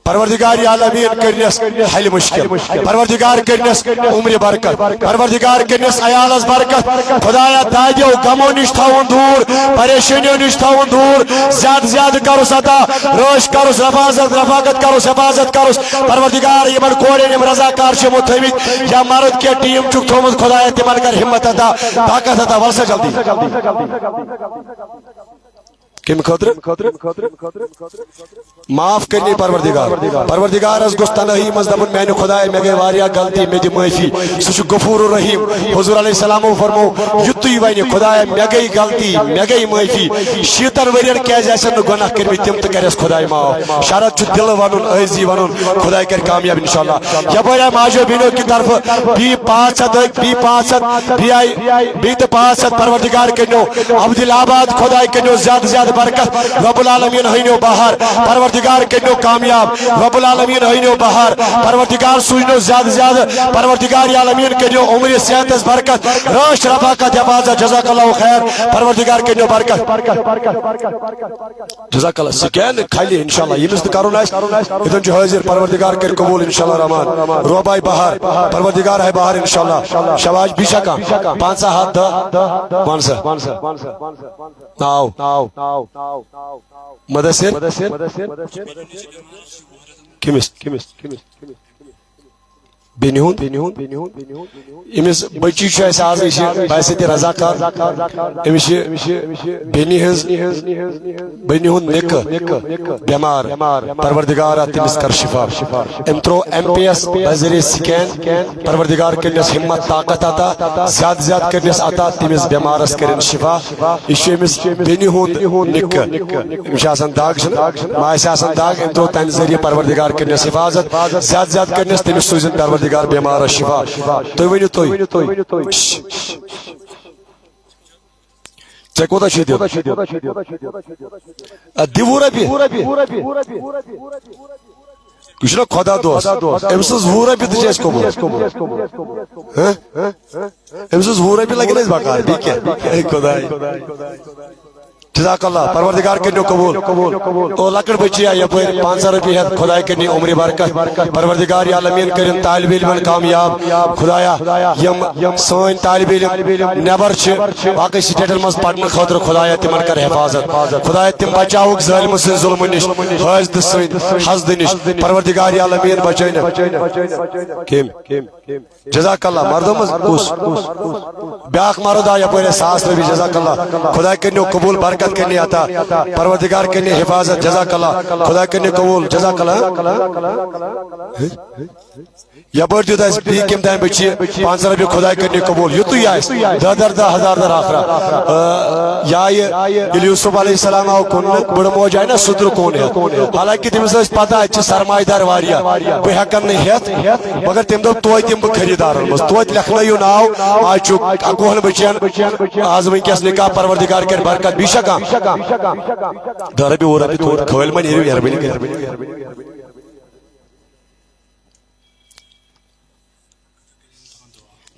Speaker 1: پروردگار عالمین کرنس حل مشکل پروردگار کرنس عمر برکت پروردگار کرنس عیالس برکت خدایا دادیو غمو نش تھاون دور پریشانیو نش تھاون دور زیادہ کروس عطا روش کروس رفاقت کروس حفاظت کروس پروردگار یمن کورین یم رضاکار چھ متھمت یا مرد کے ٹیم چھ تھومت خدایا تمن کر ہمت عطا طاقت عطا ولسا جلدی کم خطر معاف کرنی پروردگار اس گوش تنہی مز دپن میانہ خدا مے گئی واریاہ غلطی مے دی معافی سہ غفور الرحیم حضور علیہ السلام فرمو یتُے ونہ خدا مے گئی غلطی مے گئی معافی 60 ورین کیازِ آسن نہ گناہ کرمت تم تہ کرس خدا معاف شرط چھ دل ونن عزی ونن خدا کر کامیاب انشاءاللہ یپر ماجو بینو کی طرف بی 500 بی 500 پروردگار کنو عبدالآباد خدا کنو زیادہ برکت رب العالمین ہینو باہر پروردگار کنو کامیاب رب العالمین ہینو باہر پروردگار سوجنو زیادہ پروردگار عالمین کنو عمر صحت برکت راش رفاقت حفاظت جزاک اللہ خیر پروردگار کنو برکت جزاک اللہ سکین خالی انشاءاللہ یمس کرون اس ادن جو حاضر پروردگار کر قبول انشاءاللہ رحمان روبائی باہر پروردگار ہے باہر انشاءاللہ شواج بیشا کا 5 ہاتھ پانسا ناو مدثر کمس بینہون امس بچی آز باسط رضاکار امس بینی ہز بینہون نک بیمار پروردگار تمس کر شفا ام ترو ایم پی ایس بذریعہ سکین پروردگار کرنس ہمت طاقت عطا زیادہ کرنس عطا تمس بیمارس کرن شفا یہ امس بینہون نک امس داغ ماس داغ ام ترو تمہ ذریعہ پروردگار کرنس حفاظت زیادہ کرنس تمس سوزن پروردگار بیمار شفا تو ونیو تو ژے کوتاہ چھ دیو دیو رۄپیہِ یہ چھُنہ خدا دوس أمۍ سٕنٛز 20 رۄپیہِ تہِ چھِ اَسہِ قبوٗل أمۍ سٕنٛز 20 رۄپیہِ لگن اَسہِ بکار بیٚیہِ کیٛاہ خداے جزاک اللہ پروردگار کرنو قبول او لکڑ بچی یپر 500 رۄپیہِ ہیٚتھ خدا کرنی عمر برکت پروردگار عالمین کرن طالب علمن کامیاب خدایا یم سن طالب علم نبر چھ باقی سٹیٹن مز پڑھنے خاطر خدایا تمن کر حفاظت خدایا تم بچاوک ظالم سن ظلم نش حسد سن حسد نش پروردگار عالمین بچائن کیم جزاک اللہ مردم اس بیاکھ مرد یپر 100 رۄپیہِ جزاک اللہ خدا کرنو قبول برکت کرنے عطا پروردگار کرنے حفاظت جزاک اللہ خدا کرنے قبول جزاک اللہ یپر دیت اس بی کم تام بچی 500 رۄپیہِ خدا کرنے قبول یتُے آس 10,000 آخرا یا یوسف علیہ السلام آو کن بڑ موج آئی نا سدر کون ہے حالانکہ تمس پتہ اتھ سرمایہ دار واریاہ بہ ہیکن نہ ہیتھ مگر تم دپ توتہِ دم بہ خریدارن مز توتہِ لیکھنٲیِو ناو آز چھُ 11 بچین آز ونکس نکاح پروردگار کر برکت بیشا کا 10 رۄپیہِ 20 رۄپیہِ توتہِ کھٲلۍ ما نیرِو مہربٲنی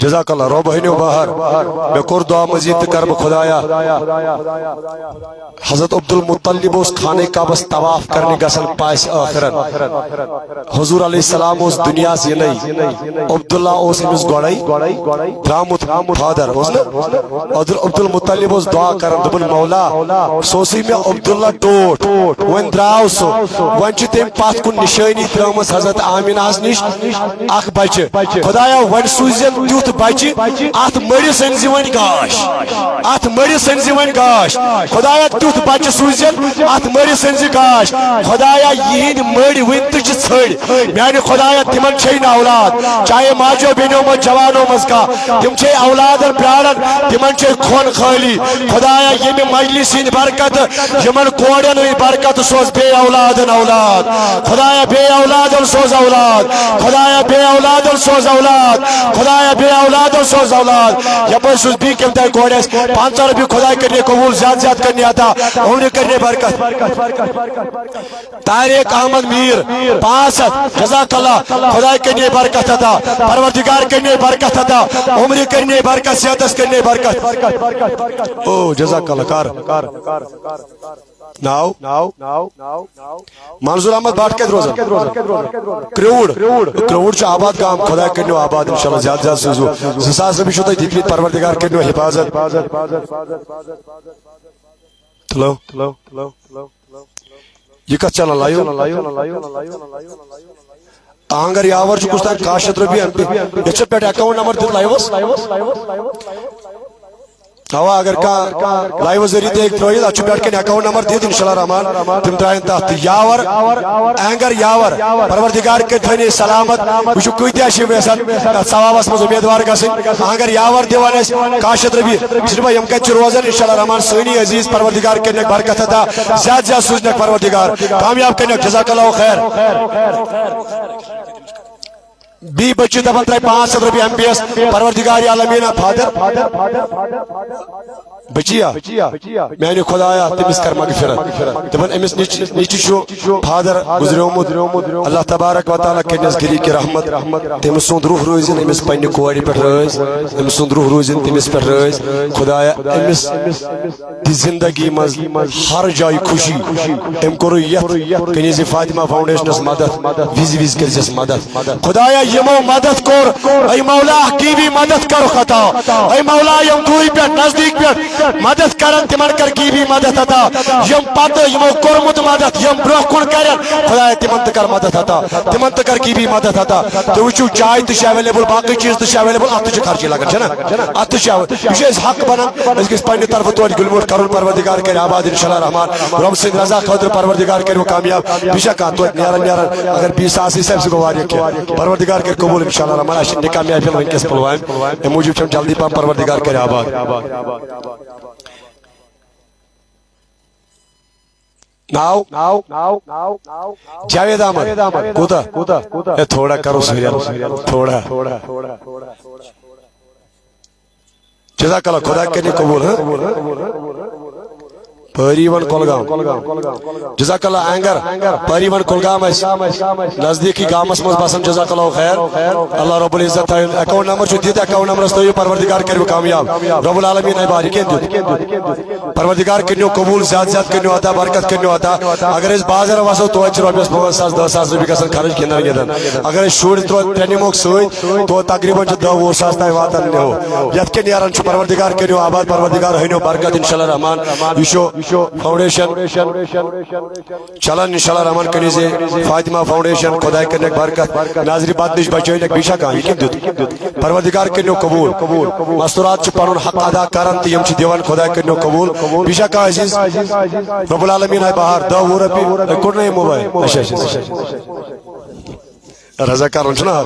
Speaker 1: جزاک اللہ رب ہینو باہر میں کور دعا مزید کر خدایا حضرت عبدالمطلب اس خانہ کعبہ طواف کرنے گسن پاس آخرت حضور علیہ السلام اس دنیا سے نہیں عبداللہ اس امس گوڑائی درامت فادر اس عبدالمطلب اس دعا کرن دبن مولا سوسی میں عبداللہ ٹوٹ ون دراو سو ون چھ تم پات کن نشانی ترامس حضرت آمینہ نش اخ بچہ خدایا ون سوزن تیوت بچہ ات مڑ سنزی ون گاش ات مڑ سنزی ون گاش خدایا تیوت بچہ سوزن ات مڑ سنزی گاش خدایا یہند مڑ ون تج ژھڑ میانہ خدایا تمن چھ اولاد چاہے ماجو بینو مز جوانو مز کا تم چھ اولاد پرارن تمن چھ خون خالی خدایا یم مجلس ہند برکت یمن کوڑن برکت سوز بے اولادن اولاد خدایا بے اولادن سوز اولاد خدایا بے اولادن سوز اولاد خدایا بے اولادن سوز اولاد یپر سوز بھی کم تای کوڑس 500 رۄپیہِ خدا کرنے قبول زیادہ کرنے عطا عمر کرنے برکت طارق احمد میر 500 جزاک اللہ خدا کرنے برکت عطا پروردگار کرنے برکت عطا عمر کرنے برکت صحت کرنے برکت او جزاک اللہ کار ناو منظور احمد بٹ کت روزان کروڑ چھ آباد گام خدا کرنو آباد انشاءاللہ زیادہ سوزو 2000 رۄپیہِ چھو تۄہہِ دِتمٕتۍ پروردگار کرنو حفاظت تلو یہ کت چلان لایو آنگر یاور چھ کچھ تام 100 رۄپیہِ یہ چھ پیٹھ اکاؤنٹ نمبر دت لایوس ہوا اگر کا لائیو ذریعہ دیکھ تروید اچھو بیٹھ کے اکاؤنٹ نمبر دیت انشاءاللہ رحمان تم ترائیں تحت یاور اینگر یاور پروردگار کے تھنی سلامت وشو کوئی تیاشی ویسن ثواب اسمز امیدوار گسن اینگر یاور دیوان اس کاشت ربی صرف یم کچھ روزن انشاءاللہ رحمان سونی عزیز پروردگار کے نک برکت عطا زیاد زیاد سوچنک پروردگار کامیاب کرنک جزاک اللہ خیر بی بچی دفن ترائی 500 روپی ایم پی ایس پروردگاری عالمینہ فادر بچیا میں نے خدایا تمس کر مغفرت دپن امس نیچی شو فادر گزریومت اللہ تبارک و تعالی کنس گری کی رحمت تمس سند روح روزن امس پنہ کوڑی پہ رز امس سند روح روزن تمس پہ رز خدایا امس دی زندگی مز ہر جائے خوشی ام کرو یت کنیز فاطمہ فاؤنڈیشنس مدد وز کرس مدد خدایا یمو مدد کور اے مولا کی بھی مدد کرو خطا اے مولا یم دوری پہ نزدیک پہ مدد کرن تمن کر کی بھی مدد عطا یم پتہ یمو کورمت مدد یم برو کن کرن خدا تمن کر مدد عطا تمن کر کی بھی مدد عطا تو وچو چائے تہ اویلیبل باقی چیز تہ اویلیبل ات چھ خرچی لگن چھنا ات چھ یہ حق بنان اس گس پنہ طرف تو گلموٹ کرن پروردگار کر آباد انشاءاللہ رحمان رب سید رضا خاطر پروردگار کر کامیاب بیشک تو نیرن اگر 20 آسی سب سے گواری کہ پروردگار کر قبول انشاءاللہ رحمان اش نکاح محفل ون کس پلوان موجود چم جلدی پا پروردگار کر آباد ناو جاوید احمد کوتا تھوڑا کرو سویرا تھوڑا جزاک اللہ خدا کرنے قبول پریون کولگام جزاک اللہ اینگر پریون کولگام نزدیکی گامس مز بسن جزاک اللہ خیر اللہ رب العزت اکاؤنٹ نمبر چھ دیت اکاؤنٹ نمبر استو پروردگار کرو کامیاب رب العالمین ای باری کین پروردگار کرنو قبول زیاد زیاد کرنو عطا برکت کرنو عطا اگر اس بازار واسو تو اچ روپیس 5,000 روپیہ گسن خرچ کنا گدن اگر اس شور تو ٹریننگ سوئی تو تقریبا 10,000 تای واتن نو یت کے نیرن چھ پروردگار کرنو آباد پروردگار ہینو برکت انشاءاللہ رحمان یشو فاؤنڈیشن چلن انشاءاللہ رحمان کنیزے فاطمہ فاؤنڈیشن خدا کرنے برکت ناظری بات نش بچے لک بیشا کہاں یہ دیت پروردگار کرنے قبول مستورات چھ پانون حق ادا کرن تی یم چھ دیوان خدا کرنے قبول بیشا کہاں عزیز رب العالمین ہے باہر 10 روپے کرنے موبائل رضا کارون چھنا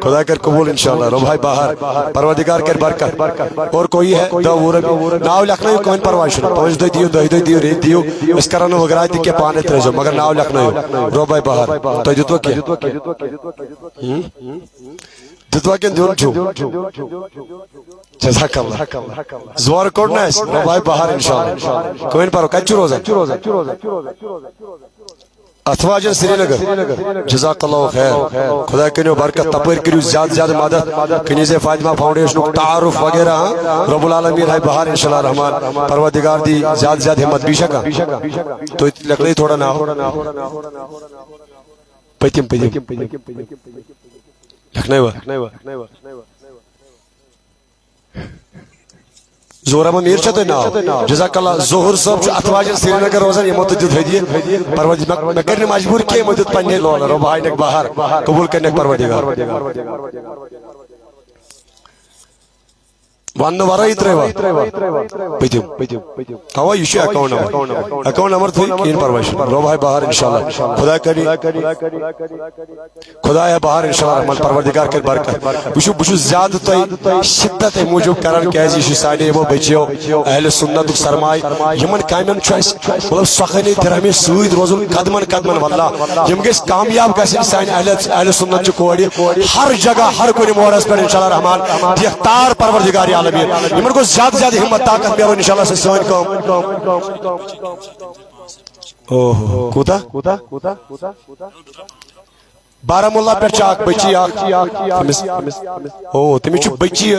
Speaker 1: خدا کر قبول انشاءاللہ رو بھائی باہر پروردگار کر برکت اور کوئی ہے 10 روپے ناو لکھنا ہے کوئی پرواہ چھنا 5 دیو ریت دیو اس کرانو وغیرہ تی کے پانے تریزو مگر ناو لکھنا ہے رو بھائی باہر تو دیتوا کیا دیتوا کیا دیون چھو جزاک اللہ زوار کرنا ہے رو بھائی باہر انشاءاللہ کوئی پرواہ کچھ روزہ اتواجن سری نگر جزاک اللہ خیر خدا کنیو برکت تپر کریو زیاد مدد کنیز فاطمہ فاؤنڈیشن تعارف وغیرہ رب العالمین ہے بہار انشاءاللہ رحمان پروردگار دی زیاد ہمت بیشا کا تو لکھنے تھوڑا نہ ہو پیتیم لکھنے ہوا زورا میر چھتے ناو جزاک اللہ ظہر صاحب اتواجن سری نگر روزن یہ متدد حدیث پروردگار میں کرنے مجبور کیے مدد پنجے لولا رو بھائی نک باہر قبول کرنے پروردگار وان ورائی تریوا پیتیم ہوا یشی اکاؤنٹ نمبر تھی کین پرواش رو بھائی باہر انشاءاللہ خدا کری خدا ہے باہر انشاءاللہ رحمان پروردگار کر برکت بشو زیادہ تو شدت موجود کرن کیازی یشی سانے وہ بچیو اہل سنت سرمائی یمن کامن چوائس مطلب سخنی درہمی سوید روزن قدمن واللہ یم گیس کامیاب گسن سانے اہل سنت چکوڑی ہر جگہ ہر کوئی مورس پر انشاءاللہ رحمان دیختار پروردگاری یمن کو زیادہ ہمت طاقت میرو انشاءاللہ سے سوئن اوہ کوتا بارہمولہ پر چاک بچی تمہیں چھو بچی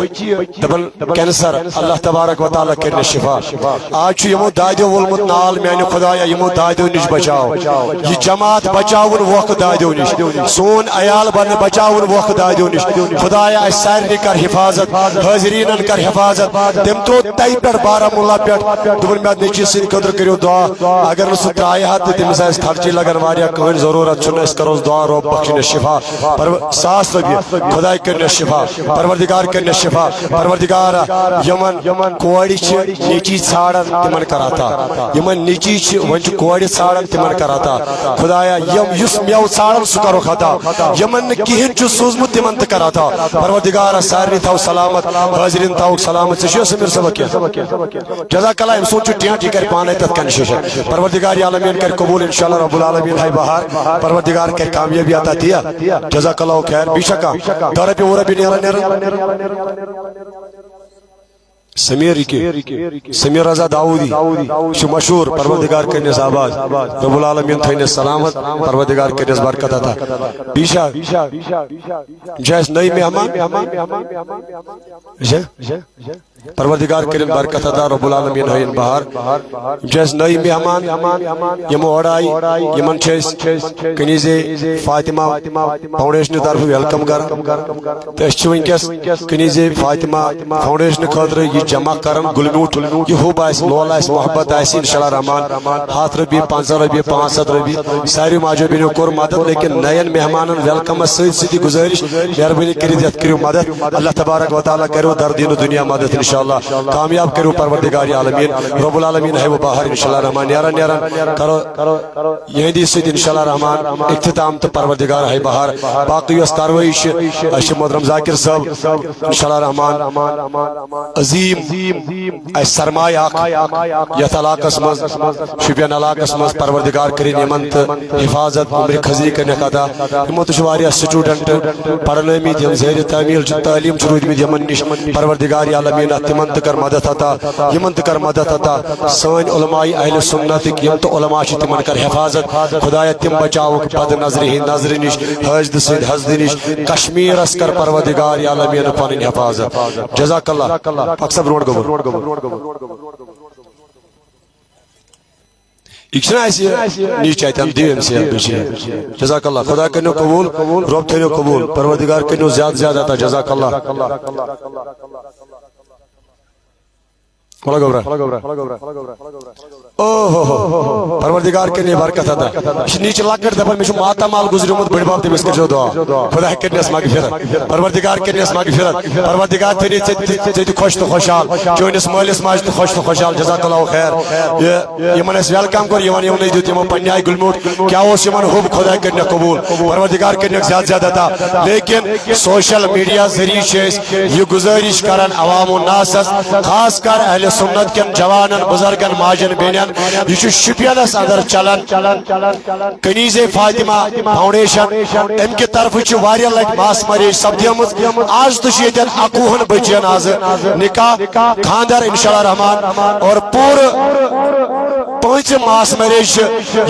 Speaker 1: دبن کینسر اللہ تبارک و تعالیٰ کرنے شفا آج چھو یمو دائدو والمت نال میں نے خدایا یمو دائدو نش بچاو یہ جماعت بچاون وقت دائدو نش سون ایال بن بچاون وقت دائدو نش خدایا اس سائرنی کر حفاظت حاضرینن کر حفاظت تم تو تائی پر بارہمولہ پر دبن میں نیچی سن قدر کریو دعا اگر نسو ترائی ہاتھ تم سے اس خرچی لگن واریا کوئی ضرورت چھنے اس کروز دعا رو بخش کرنے شفا 100 رۄپیہِ خداے کرنے شفا پروردگار کرنے شفا پروردگار یمن کوڑی چھ نیچی ژھانڈان تمن کر عطا یمن نیچی چھ ون چھ کوڑی ژھانڈان تمن کر عطا خدایا یس میو ژھانڈان سُہ کرو عطا یمن کہین چھ سوزمت تمن تہ کر عطا پروردگار سارنی تھو سلامت حاضرین تھو سلامت ژےٚ چھُیا سمیر صٲب کینٛہہ جزاک اللہ أمۍ سوٗنٛچ چھُ ٹینٹ یہِ کَرِ پانے تتھ کنسیشن پروردگار عالمین کر قبول انشاءاللہ رب العالمین ہے بہار پروردگار کر کامیابی عطا دیا جزاک اللہ خیر بے شک 10 رۄپیہِ 20 رۄپیہِ نیران سمیر کی سمیر رضا داؤدی چھ مشہور پروردگار کرنس آباد رب العالمین تھینس سلامت پروردگار کرنس برکت عطا بیشا جیس نئی مہمان پروردگار کرن برکت عطا رب العالمین ہے بہار جیس نئی مہمان یم اوڑائی یمن کنیز فاطمہ فاؤنڈیشن طرف ویلکم کر اس ونکس کنیز فاطمہ فاؤنڈیشن خاطر یہ جمع کرن گلمیوٹ یہ حب آس لول آس محبت آس انشاءاللہ رحمان 7 رۄپیہِ 50 رۄپیہِ 500 رۄپیہِ ساری ماجو بینو کور مدد لیکن نین مہمانن ویلکم سی گزارش مہربانی کرت یت کرو مدد اللہ تبارک و تعالیٰ کرو در دین و دنیا مدد انشاءاللہ کامیاب کرو پروردگار عالمین رب العالمین ہے وہ باہر انشاءاللہ رحمان نیران کرو یہندی سید انشاءاللہ رحمان اختتام تو پروردگار ہے باہر باقی اس کاروائی محترم ذاکر صاحب انشاءاللہ رحمان عظیم سرمایہ یت علاقہ شپین علاقہ مز پروردگار کرن یمن حفاظت عمر خزی کرنے عطا یمو تہ سٹوڈنٹ پڑھن آمت یم زیر تعلیم روٗدمٕتۍ یمن نش پروردگار عالمین تمن تہ کر مدد عطا یمن تہ کر مدد عطا سن علماء اہل سنت یم تہ علماء تمن کر حفاظت خدایا تم بچاوک بد نظری نظر نش حسد سید حسد نش کشمیرس کر پروردگار عالمین پن حفاظت جزاک اللہ اکثر برونٹ گوٚبُر یہ نیچ اتم دیم سے جزاک اللہ خدا کرنو قبول رب تھنو قبول پروردگار کرنو زیادہ زیادہ عطا جزاک اللہ پروردگار کرنے برکت عطا نیچ لکٹ دپان میں ماتامال گزریومت بڑ باب تمس کرو دعا خدا کرنس مغفرت پروردگار کرنس مغفرت پروردگار تھنی ژے خوش تو خوشحال چونس مالس ماج تو خوش تو خوشحال جزاک اللہ خیر یمن اس ویلکم کر یمن یمن دیت یمن پنی آئی گلموٹ کیا اس یمن حب خدا کرنے قبول پروردگار کرنے زیادہ زیادہ عطا لیکن سوشل میڈیا ذریعے یہ گزارش کرن عوام الناس خاص کر اہل سنت کن جوانن بزرگن ماجن بینن یہ شپینس اندر چلان کنیز فاطمہ فاؤنڈیشن ام کی طرف واریاہ لٹ ماس میریج سپدیمت آج تو یتن 21 بچین آز نکاح خاندر انشاءاللہ رحمان اور پانچ ماس میریج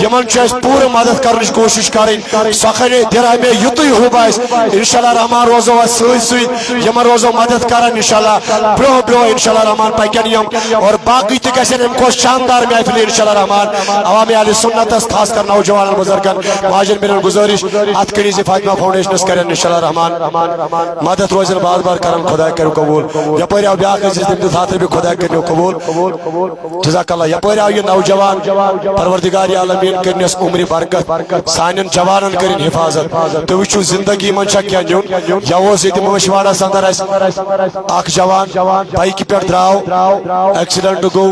Speaker 1: یمن پور مدد کرنچ کوشش کریں سخن درامے یوتھی ہوب انشاءاللہ رحمان روزو سی یمن روزو مدد کرن انشاءاللہ برو انشاءاللہ رحمان پکن یم اور باقی تہ گژھن ام کو شاندار محفل انشاءاللہ رحمان عوام اہل سنت خاص کر نوجوان بزرگن ماجن بینن گزارش ات کنیز فاطمہ فاؤنڈیشنس کرن انشاءاللہ رحمان مدد روزن بار بار کرن خدا کرو قبول یپر آو بیاکھ عزیز تم تھاتر بھی خدا کرو قبول جزاک اللہ یپر آو یہ نوجوان پروردگار عالمین کرنس عمر برکت سانن جوانن کرن حفاظت تو وچو زندگی من چھ کیا نیون یوس یہ مشواڑا اندر اخ جوان بائک پہ دراو ایکسیڈنٹ گو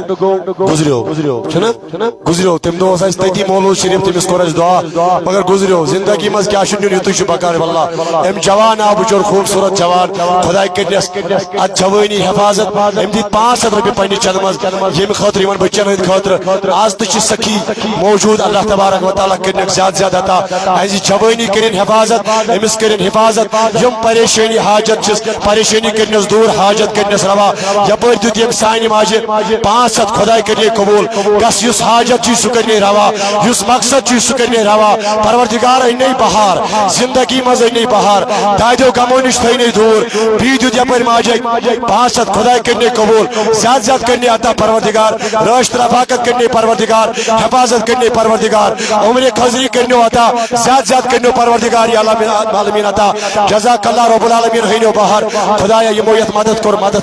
Speaker 1: گزریو تم دہ تتی مولود شریف تمس کور دعا مگر گزریو زندگی مز کیا نیون یوتھی بکار واللہ ام جوان آو بچور خوبصورت جوان خدا کرنس ات جوانی حفاظت ام دت 500 رۄپیہِ پنہ چند مز یم خاطر یمن بچن ہند خاطر آز تہ سخی موجود اللہ تبارک و تعالیٰ کرن زیادہ زیادہ عطا ایسی جوانی کرن حفاظت امس کرن حفاظت یم پریشانی حاجت پریشانی کرنس دور حاجت کرنس روا یپر دیت یم سانہ ماجہ 500 خدا کرنے قبول گس یس حاجت چھ سہ کرنے روا یس مقصد چھ سہ کرنے روا پروردگار انے بہار زندگی مز انے بہار دادو غمو نش تھینے دور بی دیت یپر ماجہ 500 خدا کرنے قبول زیادہ زیادہ کرنے عطا پروردگار راشت رفاقت کرنے پروردگار پروردگار حفاظت کرنے پروردگار عمر خضری کرنے عطا زیاد زیاد کرنے پروردگار یا العالمین عطا جزاک اللہ رب العالمین ہینو باہر خدایا یمویت مدد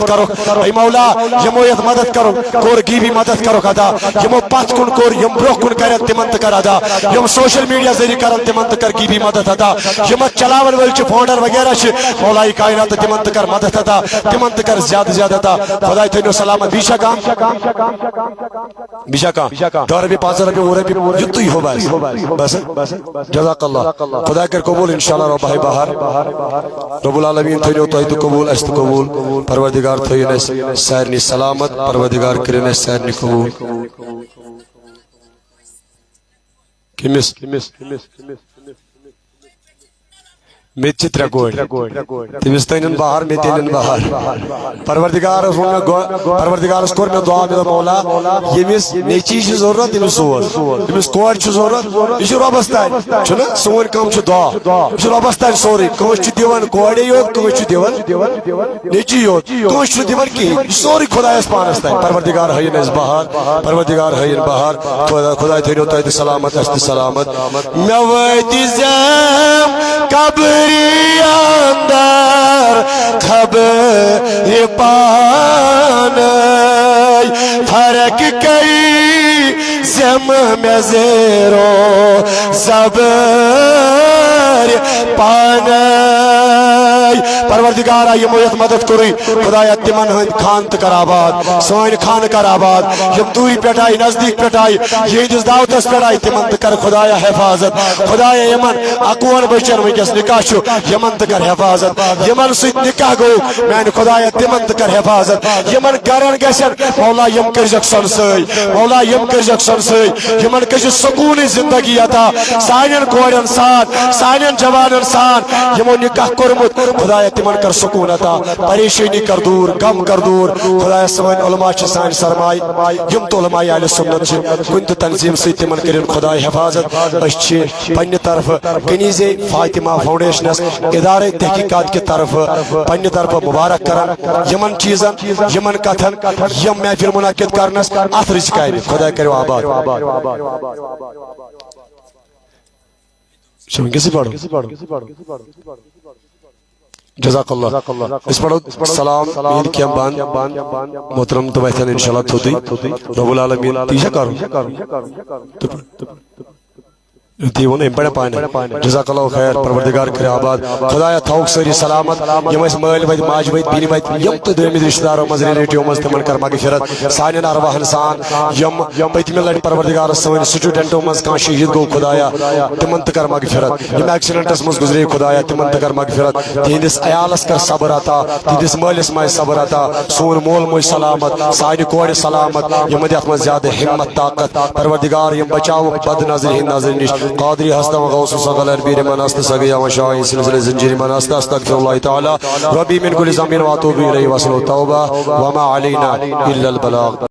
Speaker 1: کرو اے مولا یمویت مدد کرو کور گیبی مدد کرو عطا یمو پت کن کور یم برو کن کرن تمن کر عطا یم سوشل میڈیا ذریعہ کرن تمن کر گیبی مدد عطا یم چلاون ول چھ فاؤنڈر وغیرہ چھ مولا کائنات تمن کر مدد عطا تمن کر زیادہ زیادہ عطا خدا تھنو سلامت بیشا کا دور بھی 5 رپے وہ رپے جتوی ہو بس جزاک اللہ خدا کر قبول انشاءاللہ رب باہر رب العالمین تھنو تو قبول است قبول پروردگار تھین سارنی سلامت پروردگار کرن سارنی قبول کمس میں چترا کوڑ تمس تین باہر میں تین باہر پروردگار اس کور میں دعا میں مولا یمس نیچی چھ ضرورت تمس سوز تمس کوڑ چھ ضرورت یہ ربس تان چھنا سون کم چھ دعا یہ ربس تان سوری کوش چھ دیوان کوڑے یوت کوش چھ دیوان نیچی یوت کوش چھ دیوان کی سوری خدا اس پانس تان پروردگار ہے اس باہر پروردگار ہے باہر خدا تھیرو تو سلامت است سلامت میں وتی زم قبر اندر خبر پانے فرق کئی زم میں زیرو زبر پانے پروردگار آئی مویت مدد کری خدایا تمن ہند خان تکر آباد سوئن خان کر آباد یم دوری پیٹائی نزدیک پیٹائی یہ جس دعوتس پیٹائی تمن تکر خدایا حفاظت خدایا یمن اکوان بچر ویکس نکاح شو یمن تکر حفاظت یمن سیت نکاح گو میں خدایا تمن تکر حفاظت یمن گرن گسن مولا یم کرجک سنسائی مولا یم کرجک سنسائی یمن کش سکون زندگی عطا سائنن کوڑن سان سائنن جوانن سان یمو نکاح کرمت خدایا تمن کر سکون عطا پریشانی کر دور غم کر دور خدایا سوین علماء چھ سان سرمائی یم تو علماء اہل سنت چھ کنت تنظیم سی تمن کرن خدایا حفاظت اس چھ پنہ طرف کنیز فاطمہ فاؤنڈیشنس ادارے تحقیقات کی طرف پنہ طرف مبارک کرن یمن چیزن یمن کتھن یم محفل منعقد کرنس اتھ رزقائے خدا کرو آباد شو کسی پڑھو جزاک اللہ اس پڑھو سلام عید کی بان محترم تو بہتن انشاءاللہ تھوڑی رب العالمین تیجا کرو دیونے بڑے پانے جزاک اللہ خیر پروردگار کرے آباد خدایا تھوک سری سلامت یم اس مال وید ماج وید بینی وید یم تو دومی رشتہ دارو مزری ریٹیو مز تمن کر مغفرت سانین ارواح انسان یم پتمی لڑ پروردگار سوین سٹوڈنٹو مز کان شہید گو خدایا تمن کر مغفرت یم ایکسیڈنٹس مز گزرے خدایا تمن کر مغفرت تہندس عیالس کر صبر عطا تہندس مالس ماج صبر عطا سون مول موج سلامت سانی کوڑ سلامت یم دیت مز زیادہ ہمت طاقت پروردگار یم بچاو بد نظر ہند نظر نش قادری ہستا وغوث صغل اربیر من است سگیا وشائی سلسل زنجیر من است استغفر اللہ تعالی ربی من کل زمین واتوبی علیہ وصل توبہ وما علینا الا البلاغ